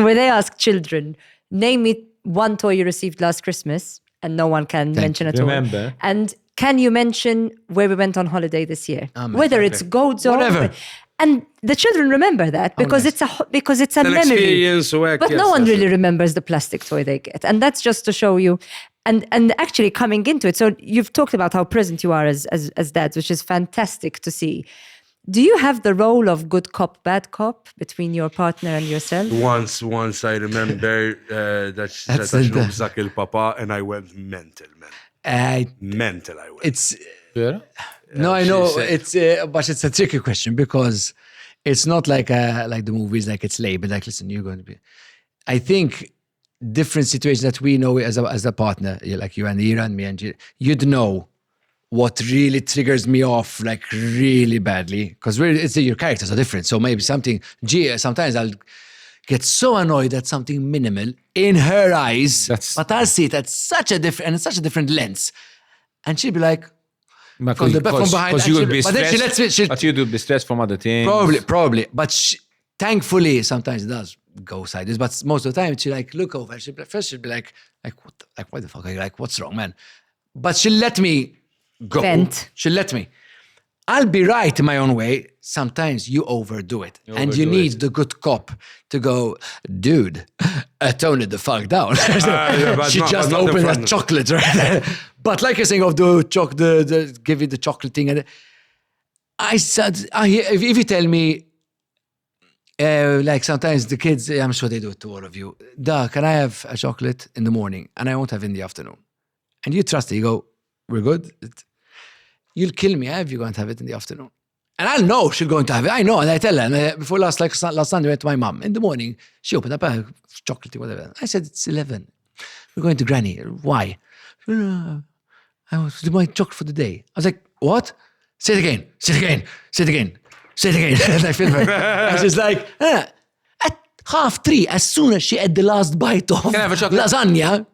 where they ask children, name me one toy you received last Christmas, and no one can mention a toy. Remember. And can you mention where we went on holiday this year? Whether it's goats or Whatever. And the children remember that because it's a an memory. experience, But no one really remembers the plastic toy they get, and that's just to show you. And actually coming into it, so you've talked about how present you are as dads, which is fantastic to see. Do you have the role of good cop, bad cop between your partner and yourself? Once I remember that she said that she papa, and I went mental, man. Mental, I went. It's Vera? no, I know said- it's but it's a tricky question because it's not like the movies, like it's labeled like, listen, you're going to be. I think different situations that we know as a partner, like you and Ira and me and you'd know what really triggers me off like really badly because your characters are different. So maybe sometimes I'll get so annoyed at something minimal in her eyes, but I'll see it at such a different lens, and she'll be like. From behind, Because you will be but then stressed. But you will be stressed from other things. Probably. But thankfully, sometimes it does go sideways. But most of the time, she like look over. She'll be like, what the fuck? Like, what's wrong, man? But she'll let me go. Vent. She'll let me. I'll be right in my own way. Sometimes you overdo it. And you need the good cop to go, dude, tone it the fuck down. She just opened that chocolate, right? But like you're saying of give you the chocolate thing. And I said, if you tell me, like sometimes the kids, I'm sure they do it to all of you. Can I have a chocolate in the morning and I won't have it in the afternoon? And you trust it. You go, we're good. You'll kill me if you're going to have it in the afternoon. And I know she's going to have it. I know. And I tell her. And before last Sunday, I went to my mom. In the morning, she opened up a chocolate, whatever. I said, it's 11. We're going to Granny. Why? I was doing my chocolate for the day. I was like, what? Say it again. Say it again. Say it again. Say it again. And I filmed her. And she's like, at 3:30, as soon as she had the last bite of lasagna,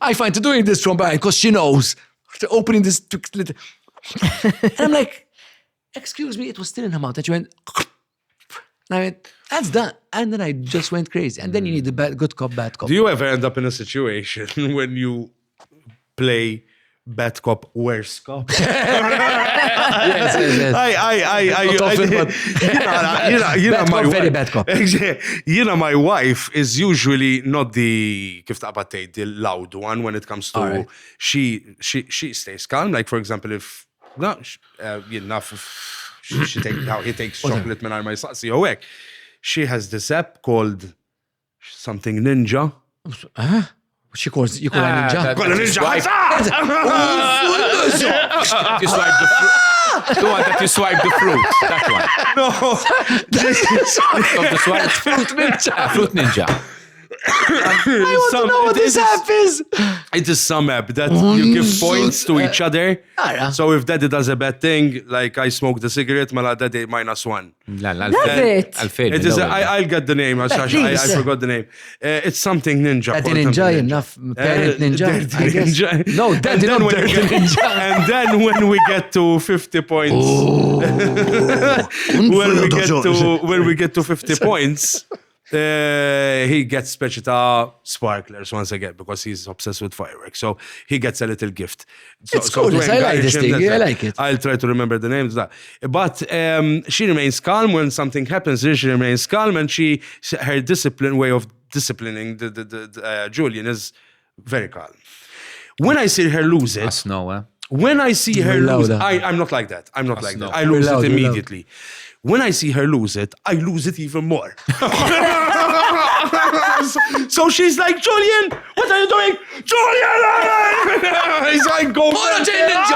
I find her doing this from behind because she knows. Opening this. And I'm like, excuse me, it was still in her mouth. And she went, and I went, that's done. And then I just went crazy. And then you need the good cop, bad cop. Do you ever end up in a situation when you play bad cop, worse cop? Yes. Very bad cop. My wife is usually not the the loud one when it comes to right. she stays calm. Like for example, if he takes chocolate من my saqsi awake. She has this app called something Ninja. You call her ninja? Call her Ninja. You swipe the fruit. The one that you swipe the fruit. That one. No. Of the swipe. Fruit ninja. Fruit ninja. I want to know what this app is. It is some app that you give points to each other. yeah. So if daddy does a bad thing, like I smoked a cigarette, mala daddy -1. Love it. It is. I'll get the name. I forgot the name. It's something ninja. Daddy ninja, enough. Parent ninja. I guess. Ninja. No, daddy not dirty ninja. And then when we get to 50 points, when we get to 50 points, he gets special sparklers once again because he's obsessed with fireworks. So he gets a little gift. It's cool. I like this thing. I like it. I'll try to remember the names of that. But she remains calm when something happens. She remains calm, and her way of disciplining the Julian is very calm. When I see her lose it, Snow, when I see her We're lose, louder. I'm not like that. I'm not like that. no. I lose We're it loud, we're immediately. when I see her lose it, I lose it even more. So she's like, Julian, what are you doing? Julian! He's like, go Onda energy!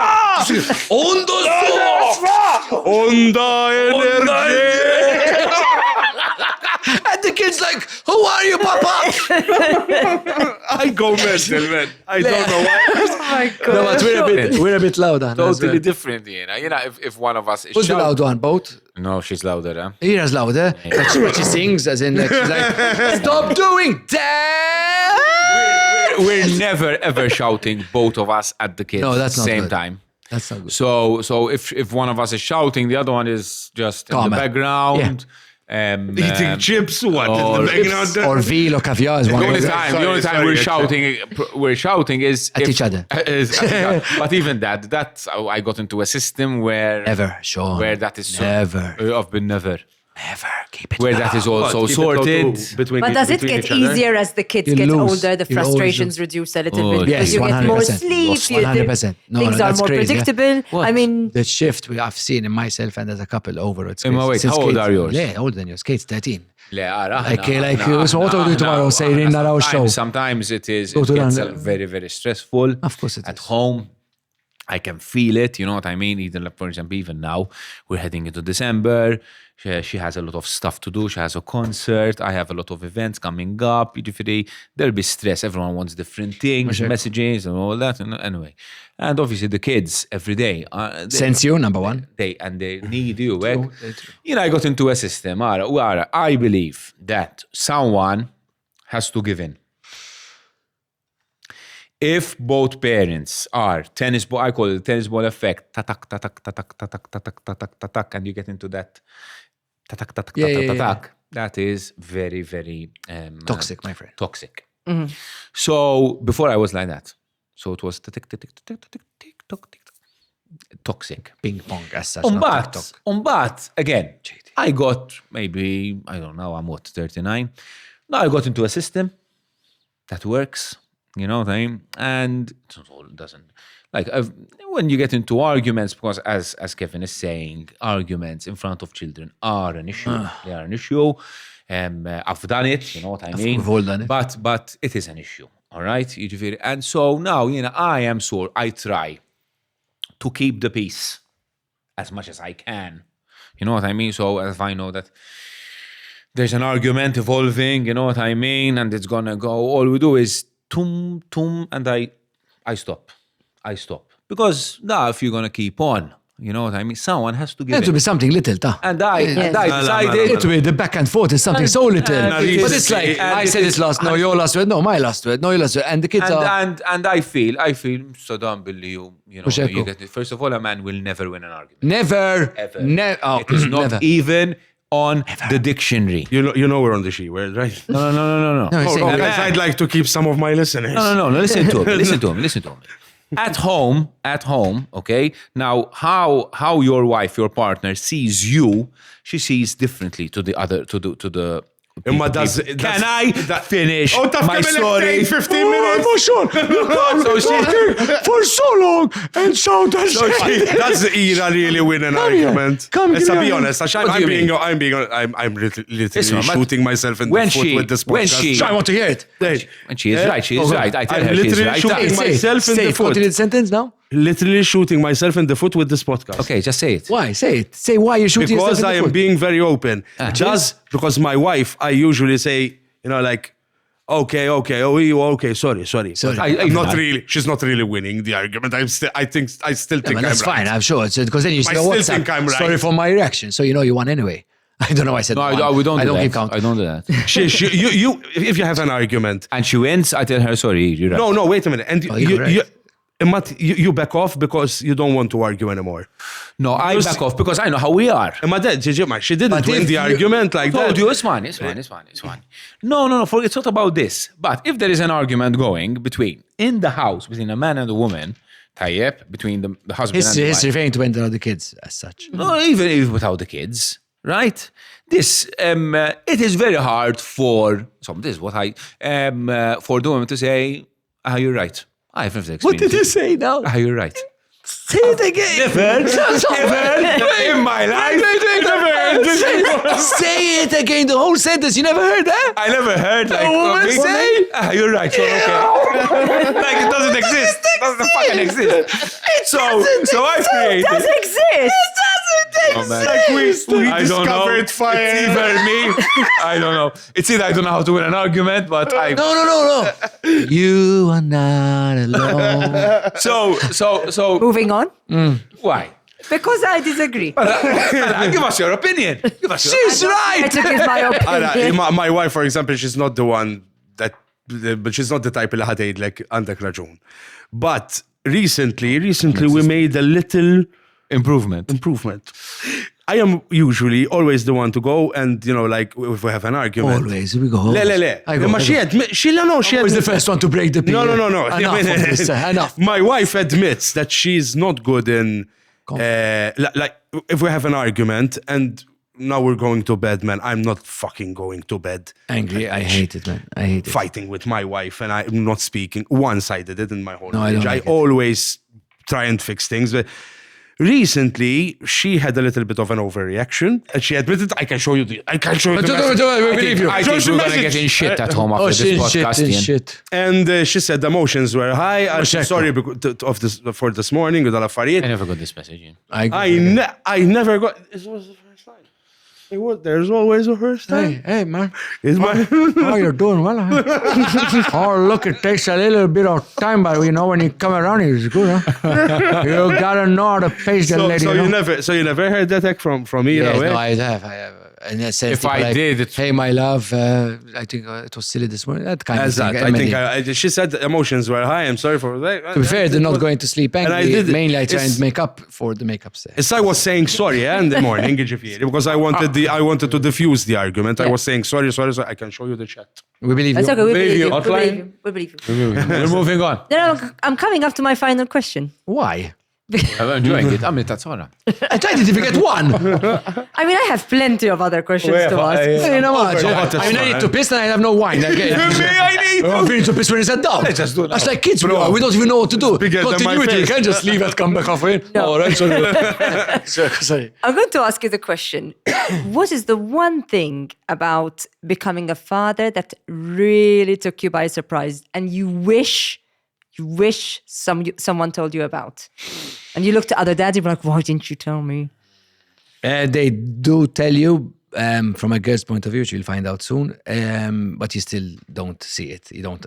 And the kid's like, who are you, Papa? I go mental, man. I don't know why. Oh my God. No, but we're a bit loud. Anna, as Totally well. different, if one of us is Who's the loud one? Both? No, she's louder, huh? Ira's louder. Like she sings, as in, like, she's like, stop doing that! We're never ever shouting both of us at the kids No, that's not same good. time. That's not good. So if one of us is shouting, the other one is just in Calmer. the background. Eating chips, what? or- In the background? Or veal or caviar is one. The only of them. time, Sorry, we're shouting is At each other. But even that's how I got into a system where Never, Sean. where that is so, Never. I've been never Never. Keep it where that is also Keep it sorted. low between But does it between get each other? easier as the kids You get lose. older, the You always frustrations reduce a little bit? yes, Because you get more 100%. sleep, 100%. No, things are that's more crazy, yeah. predictable. I mean, The shift I've seen in myself and as a couple over. It's Emma, crazy. wait, Since how old Kate's- are yours? Yeah, older than yours. Kate's 13. So what do we do no, tomorrow? Say in our show. Sometimes it is Go it to gets London. very, very stressful. Of course it At is. home, I can feel it, you know what I mean? Either, like, for example, even now, we're heading into December. She has a lot of stuff to do. She has a concert. I have a lot of events coming up. There'll be stress. Everyone wants different things, Sure. messages and all that. And anyway, and obviously the kids every day. Sense you, number one. They need you. Eh? True. I got into a system. I believe that someone has to give in. If both parents are tennis ball, I call it the tennis ball effect, tatak, tatak, tatak, tatak, tatak, tatak, tatak, and you get into that tatak, tatak, Yeah, tatak, yeah, yeah. tatak, that is very, very Toxic, my friend. toxic. So before I was like that. So it was tatik, tatik, tatik, tatik, tik, tok, tik, tok. Toxic. Ping pong as such. not TikTok. But again, I got maybe, I don't know, I'm what, 39. Now I got into a system that works, you know what I mean? And it doesn't, like, when you get into arguments, because as Kevin is saying, arguments in front of children are an issue. They are an issue. I've done it, you know what I mean? We've all done it. But it is an issue, all right? And so now, I try to keep the peace as much as I can. You know what I mean? So if I know that there's an argument evolving, you know what I mean, and it's gonna go, all we do is tum, and I stop. Because now if you're gonna keep on, you know what I mean, someone has to give It in. will be something little, ta. And I decided It will be the back and forth is something so little. But it's like, and I said it's last, no, your last word, no, my last word, no, your last word. And the kids are... and I feel Saddam Billy, you know, Mux you hekk hu. get it. First of all, a man will never win an argument. Never. Ever. Oh, It is not never. even on the dictionary. You know we're on the she word, right? No. No, he's Oh, saying okay, that. I'd like to keep some of my listeners. No. Listen to me. At home, okay? Now, how your wife, your partner sees you, she sees differently to the other, to the Imma does- Can that's- I finish Oh, taf my kemm story? 15 minutes. So she- For so long and shout and Does Ira really win an Come here. argument? Come Let's here. be honest. What do you mean? I'm literally Listen, but shooting myself in when the foot she- with this when podcast. she- I want to hear it. And she is right. She is right. I tell I'm her she's literally right. shooting Say myself in the foot. Continue the sentence now. Literally shooting myself in the foot with this podcast. Okay, just say it. Why? Say it. Say why you're shooting Because yourself I in am the foot. being very open. Because my wife, I usually say, like, okay, sorry. But I'm not really. She's not really winning the argument. I still think Yeah, man, I'm that's right. fine, I'm sure. Because then you say, I oh, still what's think I'm right. Sorry for my reaction. So you know you won anyway. I don't know why I said No, won. we don't I do don't that. keep count. I don't do that. If you have an argument. And she wins, I tell her, sorry, you're right. No, wait a minute. And you're right. you back off because you don't want to argue anymore. No, I back off because I know how we are. She didn't But win if the you- argument like I told that. you, it's fine. No, it's not about this. But if there is an argument going in the house, between a man and a woman, tayyip, between the husband and the He's wife. referring to when there are the kids as such. No, even without the kids, right? This, it is very hard for, this is what for the woman to say, you're right. I have never What did you experienced say now? it. You're right. Say it again. Never in my life. heard this before. Say it again, the whole sentence. You never heard that? I never heard like woman say? You're right, Sean, okay. Like it doesn't exist. It doesn't fucking exist. So I created. It does exist. Oh, man. Like we I don't know. discovered fire. It's either me. I don't know. It's either I don't know how to win an argument, but I. No. You are not alone. So. Moving on. Why? Because I disagree. Give us your opinion. She's I right. to give my opinion. My wife, for example, she's not the one that, but she's not the type اللي ħadejd like عندك raġun. But recently we made a little Improvement. I am usually always the one to go, and like if we have an argument. Always, we go. Le. I go. Ma she Always the first one to break the peace. No. Enough of this, enough. My wife admits that she's not good in, like, if we have an argument and now we're going to bed, man, I'm not fucking going to bed. Angry, I hate it, man. I hate it. Fighting with my wife, and I'm not speaking one-sided in my whole No, I marriage. don't I like it. always try and fix things, but recently she had a little bit of an overreaction, and she admitted, I can show you the message. We believe you. I think we're gonna get in shit at home after this podcast. Ian. shit. And she said the emotions were high. I'm check. sorry for this morning with all I affarijiet. never got this message. Ian. I never got. It was the first time. There's always a first time. Hey, man. It's my. Oh, you're doing well, huh? Oh, look, it takes a little bit of time, but when you come around, it's good, huh? You gotta know how to pace the lady. So you never heard that from me. Yes, way? no, I have. And it says If I did, it's- hey, my love, I think it was silly this morning. That kind As of that, thing. I think she said the emotions were high. I'm sorry for that. To be fair, they're not going to sleep And angry. I did it. Mainly, I try It's- and make up for the makeup set. It's I was saying sorry in the morning, because I wanted to diffuse the argument. I Yeah. was saying sorry. I can show you the chat. We believe It's you. okay, we Believe believe you. you. We Hotline? believe you. We believe you. We're moving on. No, I'm coming up to my final question. Why? I'm enjoying it. I'm tazzona. I tried it if you get one. I mean, I have plenty of other questions to ask. You know what? Over- I need to piss and I have no wine. I need to piss when it's a dog. just do that. That's like kids. We don't even know what to do. Bigger than my Continuity. You face. can't just leave it, come back off in. No. All right, sorry. I'm going to ask you the question. What is the one thing about becoming a father that really took you by surprise and you wish someone told you about? And you looked at other dads, you're like, why didn't you tell me? They do tell you, from a girl's point of view, which you'll find out soon, but you still don't see it. You don't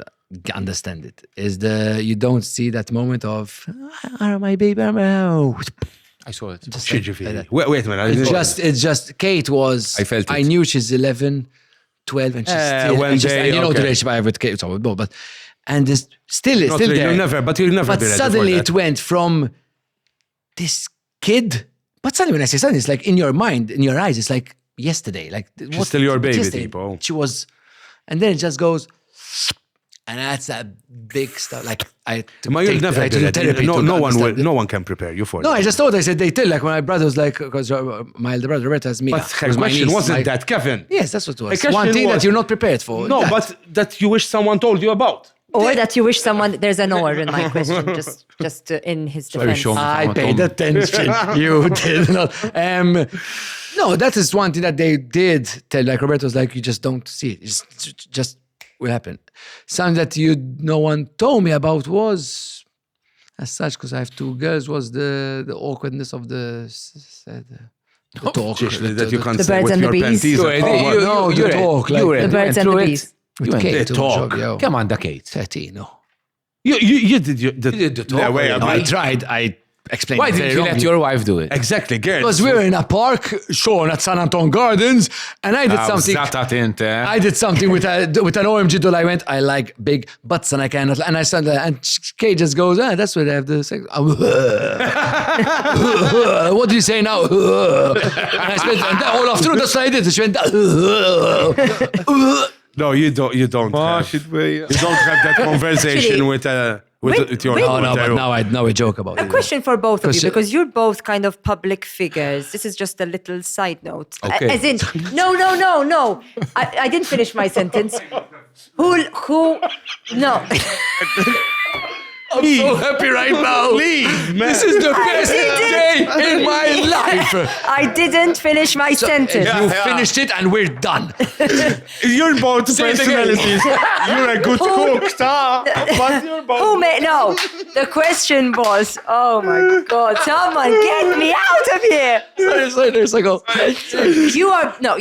understand it. You don't see that moment of, my baby, I saw it. Wait a minute. It's just Kate was. I felt it. I knew she's 11, 12, and she's still. when And, they- and you know the okay. relationship I have with Kate, so, but and it's still Not there. really, you'll never But be ready suddenly for it that. went from this kid. But suddenly, when I say suddenly, it's like in your mind, in your eyes, it's like yesterday. Like She's still your baby, yesterday. tipo. She was, and then it just goes, and that's that big stuff. Like I took Ma you'll never I be took ready. therapy to understand it. No one can prepare you for No, that. I just thought they tell like when my brother was like, because my elder brother Roberta has me. But her question wasn't that, Kevin. Yes, that's what it was. question One thing was- that you're not prepared for. No, That. but that you wish someone told you about. Or that you wish someone, there's an or in my question, just in his defense. Sean. I Someone paid told attention. You did not. No, that is one thing that they did tell. Like Roberto was like, you just don't see it. It's just will happen. Something that no one told me about was, as such, because I have two girls, was the awkwardness of the talk. That you can't The say birds with and the your bees. panties. The talk. Like, The birds and the bees. with Kate, the don't talk. joke, yo. Come on, the Kate. 13, no. You did did the talk. Yeah, wait, No, No, I but- tried. I explained Why it didn't very you wrongly. let your wife do it? Exactly, girls. Because we were in a park, Sean, at San Antonio Gardens, and I did something. I did something with an OMG doll. I went, I like big butts, and I cannot. And I said, and Kate just goes, that's where they have the sex. What do you say now? And I spent and all afternoon. That's what I did. She went. No, you don't. You don't. You don't have that conversation with your. No, but now I joke about A it. question for both of you, Question- because you're both kind of public figures. This is just a little side note. Okay. As in, no. I didn't finish my sentence. Who, no. I'm so happy right now. Please, man. This is the best day in my life. I didn't finish my sentence. You finished it and we're done. You're both Say it again. personalities. You're a good cook, but you're both. Who made? No, the question was, oh my God, someone get me out of here.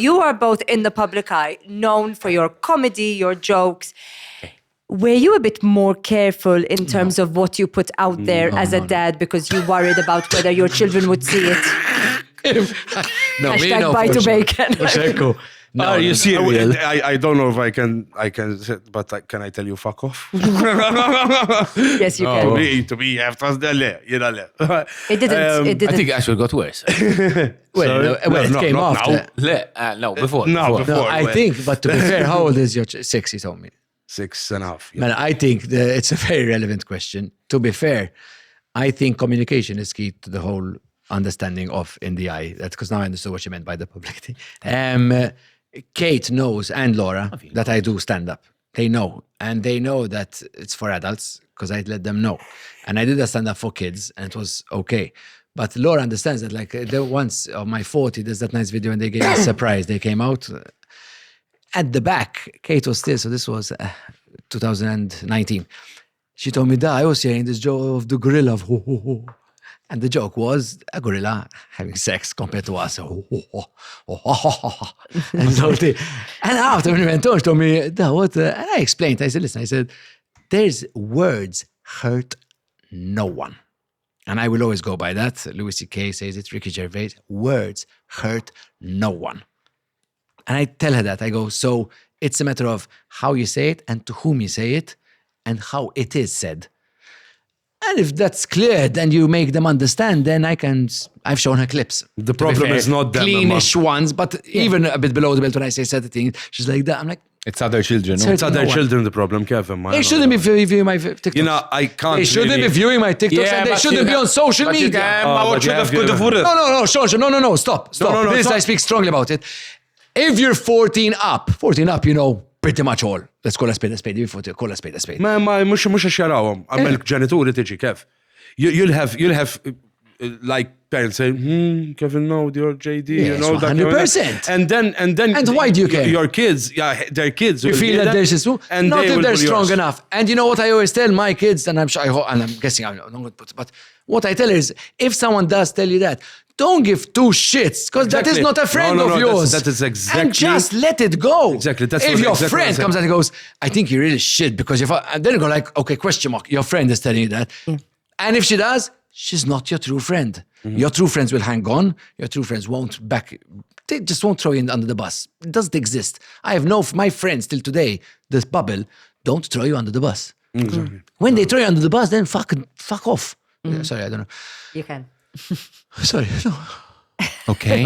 You are both in the public eye, known for your comedy, your jokes. Were you a bit more careful in terms of what you put out there as a dad because you worried about whether your children would see it? Hashtag bite to bacon. No, Are you serious? serial? I don't know if I can say, but can I tell you fuck off? Yes, you can. To me, after لا. It didn't. It I didn't. think it actually got worse. Well, it came not after. No, before. No, before. No, I think, but to be fair, how old is your 6, he told me. 6.5. Yeah. Man, I think it's a very relevant question. To be fair, I think communication is key to the whole understanding of in the eye. That's because now I understood what you meant by the publicity. Kate knows, and Laura, that I do stand up. They know. And they know that it's for adults because I let them know. And I did a stand up for kids and it was okay. But Laura understands that, like, there once on my 40, there's that nice video and they gave me a surprise. They came out. At the back, Kate was still, so this was 2019. She told me that I was hearing this joke of the gorilla of ho, ho, ho. And the joke was a gorilla having sex compared to us. Ho, ho, ho, ho, ho, ho, ho. And after when we went on, she told me, what? And I explained, I said, listen, I said, there's words hurt no one. And I will always go by that. Louis C.K. says it, Ricky Gervais, words hurt no one. And I tell her that, I go, so it's a matter of how you say it and to whom you say it and how it is said. And if that's clear, then you make them understand, then I've shown her clips. The problem is not them. Cleanish ones, but even a bit below the belt when I say certain things, she's like that. I'm like, It's other children. It's No? It's other children the problem, Kevin. they shouldn't be viewing my TikToks. You know, I can't. They shouldn't really- be viewing my TikToks and they but shouldn't you be can- on social but you media. can- but you have to- No, Sean, no, stop. no, This, stop. I speak strongly about it. If you're 14 up, you know pretty much all. Let's call a spade a spade. If you're 14, call a spade a spade. ما مش xjarawhom. Għamel ġenituri tiġi kif. You'll have like parents say, Kevin, Naudi or JD, you Yes, know, 100%. And then And why do you care? Your kids, their kids. You will feel hear that there's this, and not they if will they're bully strong yours. enough. And you know what I always tell my kids, and I'm guessing I'm not going to put, but what I tell her is, if someone does tell you that, don't give two shits, because that is Exactly. not a friend No, of yours. that is exactly. And just let it go. Exactly, that's if what- your exactly what friend I comes said. and goes, I think you really should, because and then you go like, okay, question mark, your friend is telling you that. And if she does, she's not your true friend. Your true friends will hang on. Your true friends they just won't throw you under the bus. It doesn't exist. I have my friends till today, this bubble, don't throw you under the bus. When they throw you under the bus, then fuck off. Yeah, sorry, I don't know. You can. Sorry, no. Okay.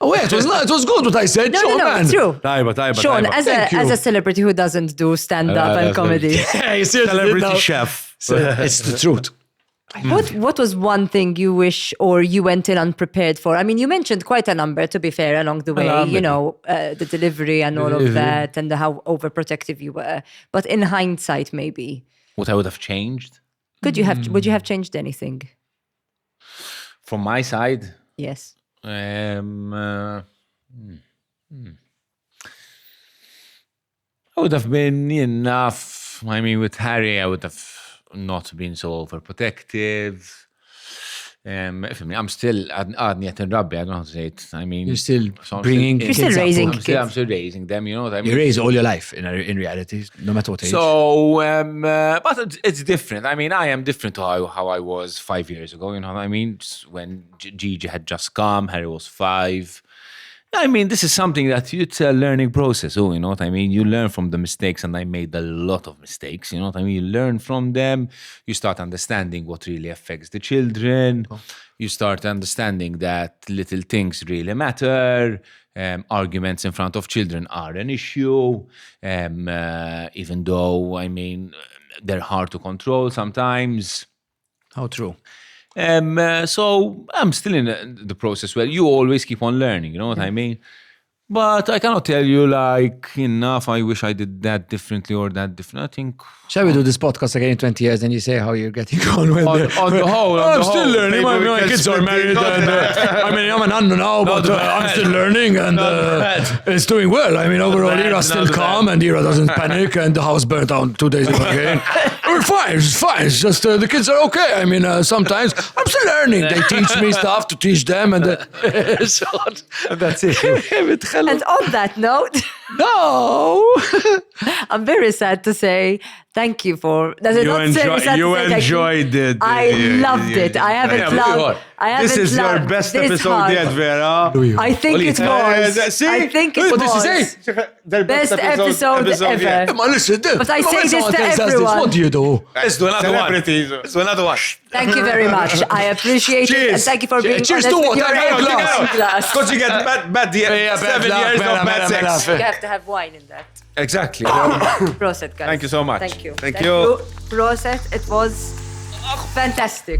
Oh, yeah, it was good what I said. No, man. it's true. طيبة. Sean, Thank you. as a celebrity who doesn't do stand-up and that's comedy, Yeah, you seriously did Celebrity now. chef. It's the truth. what was one thing you wish or you went in unprepared for? I mean, you mentioned quite a number, to be fair, along the way, the delivery and all of that and how overprotective you were. But in hindsight, maybe, What I would have changed would you have changed anything? from my side. Yes. I would have been enough. I mean, with Harry, I would have not been so overprotective. I'm still għadni għet nrabbi, I don't know how to say it. I mean, You're still so I'm bringing You're still kids up. raising I'm still raising them, you know what I mean? You raise all your life in reality, no matter what age. So, but it's different. I mean, I am different to how I was 5 years ago, you know what I mean? Just when Gigi had just come, Harry was 5. I mean, this is something that it's a learning process, you know what I mean? You learn from the mistakes, and I made a lot of mistakes, you know what I mean? You learn from them, you start understanding what really affects the children, you start understanding that little things really matter, arguments in front of children are an issue, even though, I mean, they're hard to control sometimes. How true. So I'm still in the process where you always keep on learning, you know what I mean? But I cannot tell you like enough. I wish I did that differently or that different. I think Shall we do this podcast again in 20 years and you say how you're getting on with it? on the whole, I'm still learning. My kids are married. And, I mean, I'm an nonna now, but I'm still learning and it's doing well. I mean, overall, Ira's still calm and Ira doesn't panic and the house burnt down 2 days ago again. We're fine. It's fine. It's just the kids are okay. I mean, sometimes I'm still learning. They teach me stuff to teach them and so that's it. And on that note, no. I'm very sad to say thank you for. Does it not say sad You to say thank you? enjoyed it. I loved it. I haven't loved. This is your best episode yet, Vera. I think it was. see? I think it What did was. she say? Best episode ever. yet. Come on, listen. But I say when this someone to tells us everyone. What do you do? Let's do another one. Let's do another one. Thank you very much. I appreciate it. And Cheers. thank you for being Cheers honest to with what? your Glass. glass. Because you get bad 7 years of bad sex. You have to have wine in that. Exactly. Proset, guys. Thank you so much. Thank you. Thank you. Proset. It was fantastic.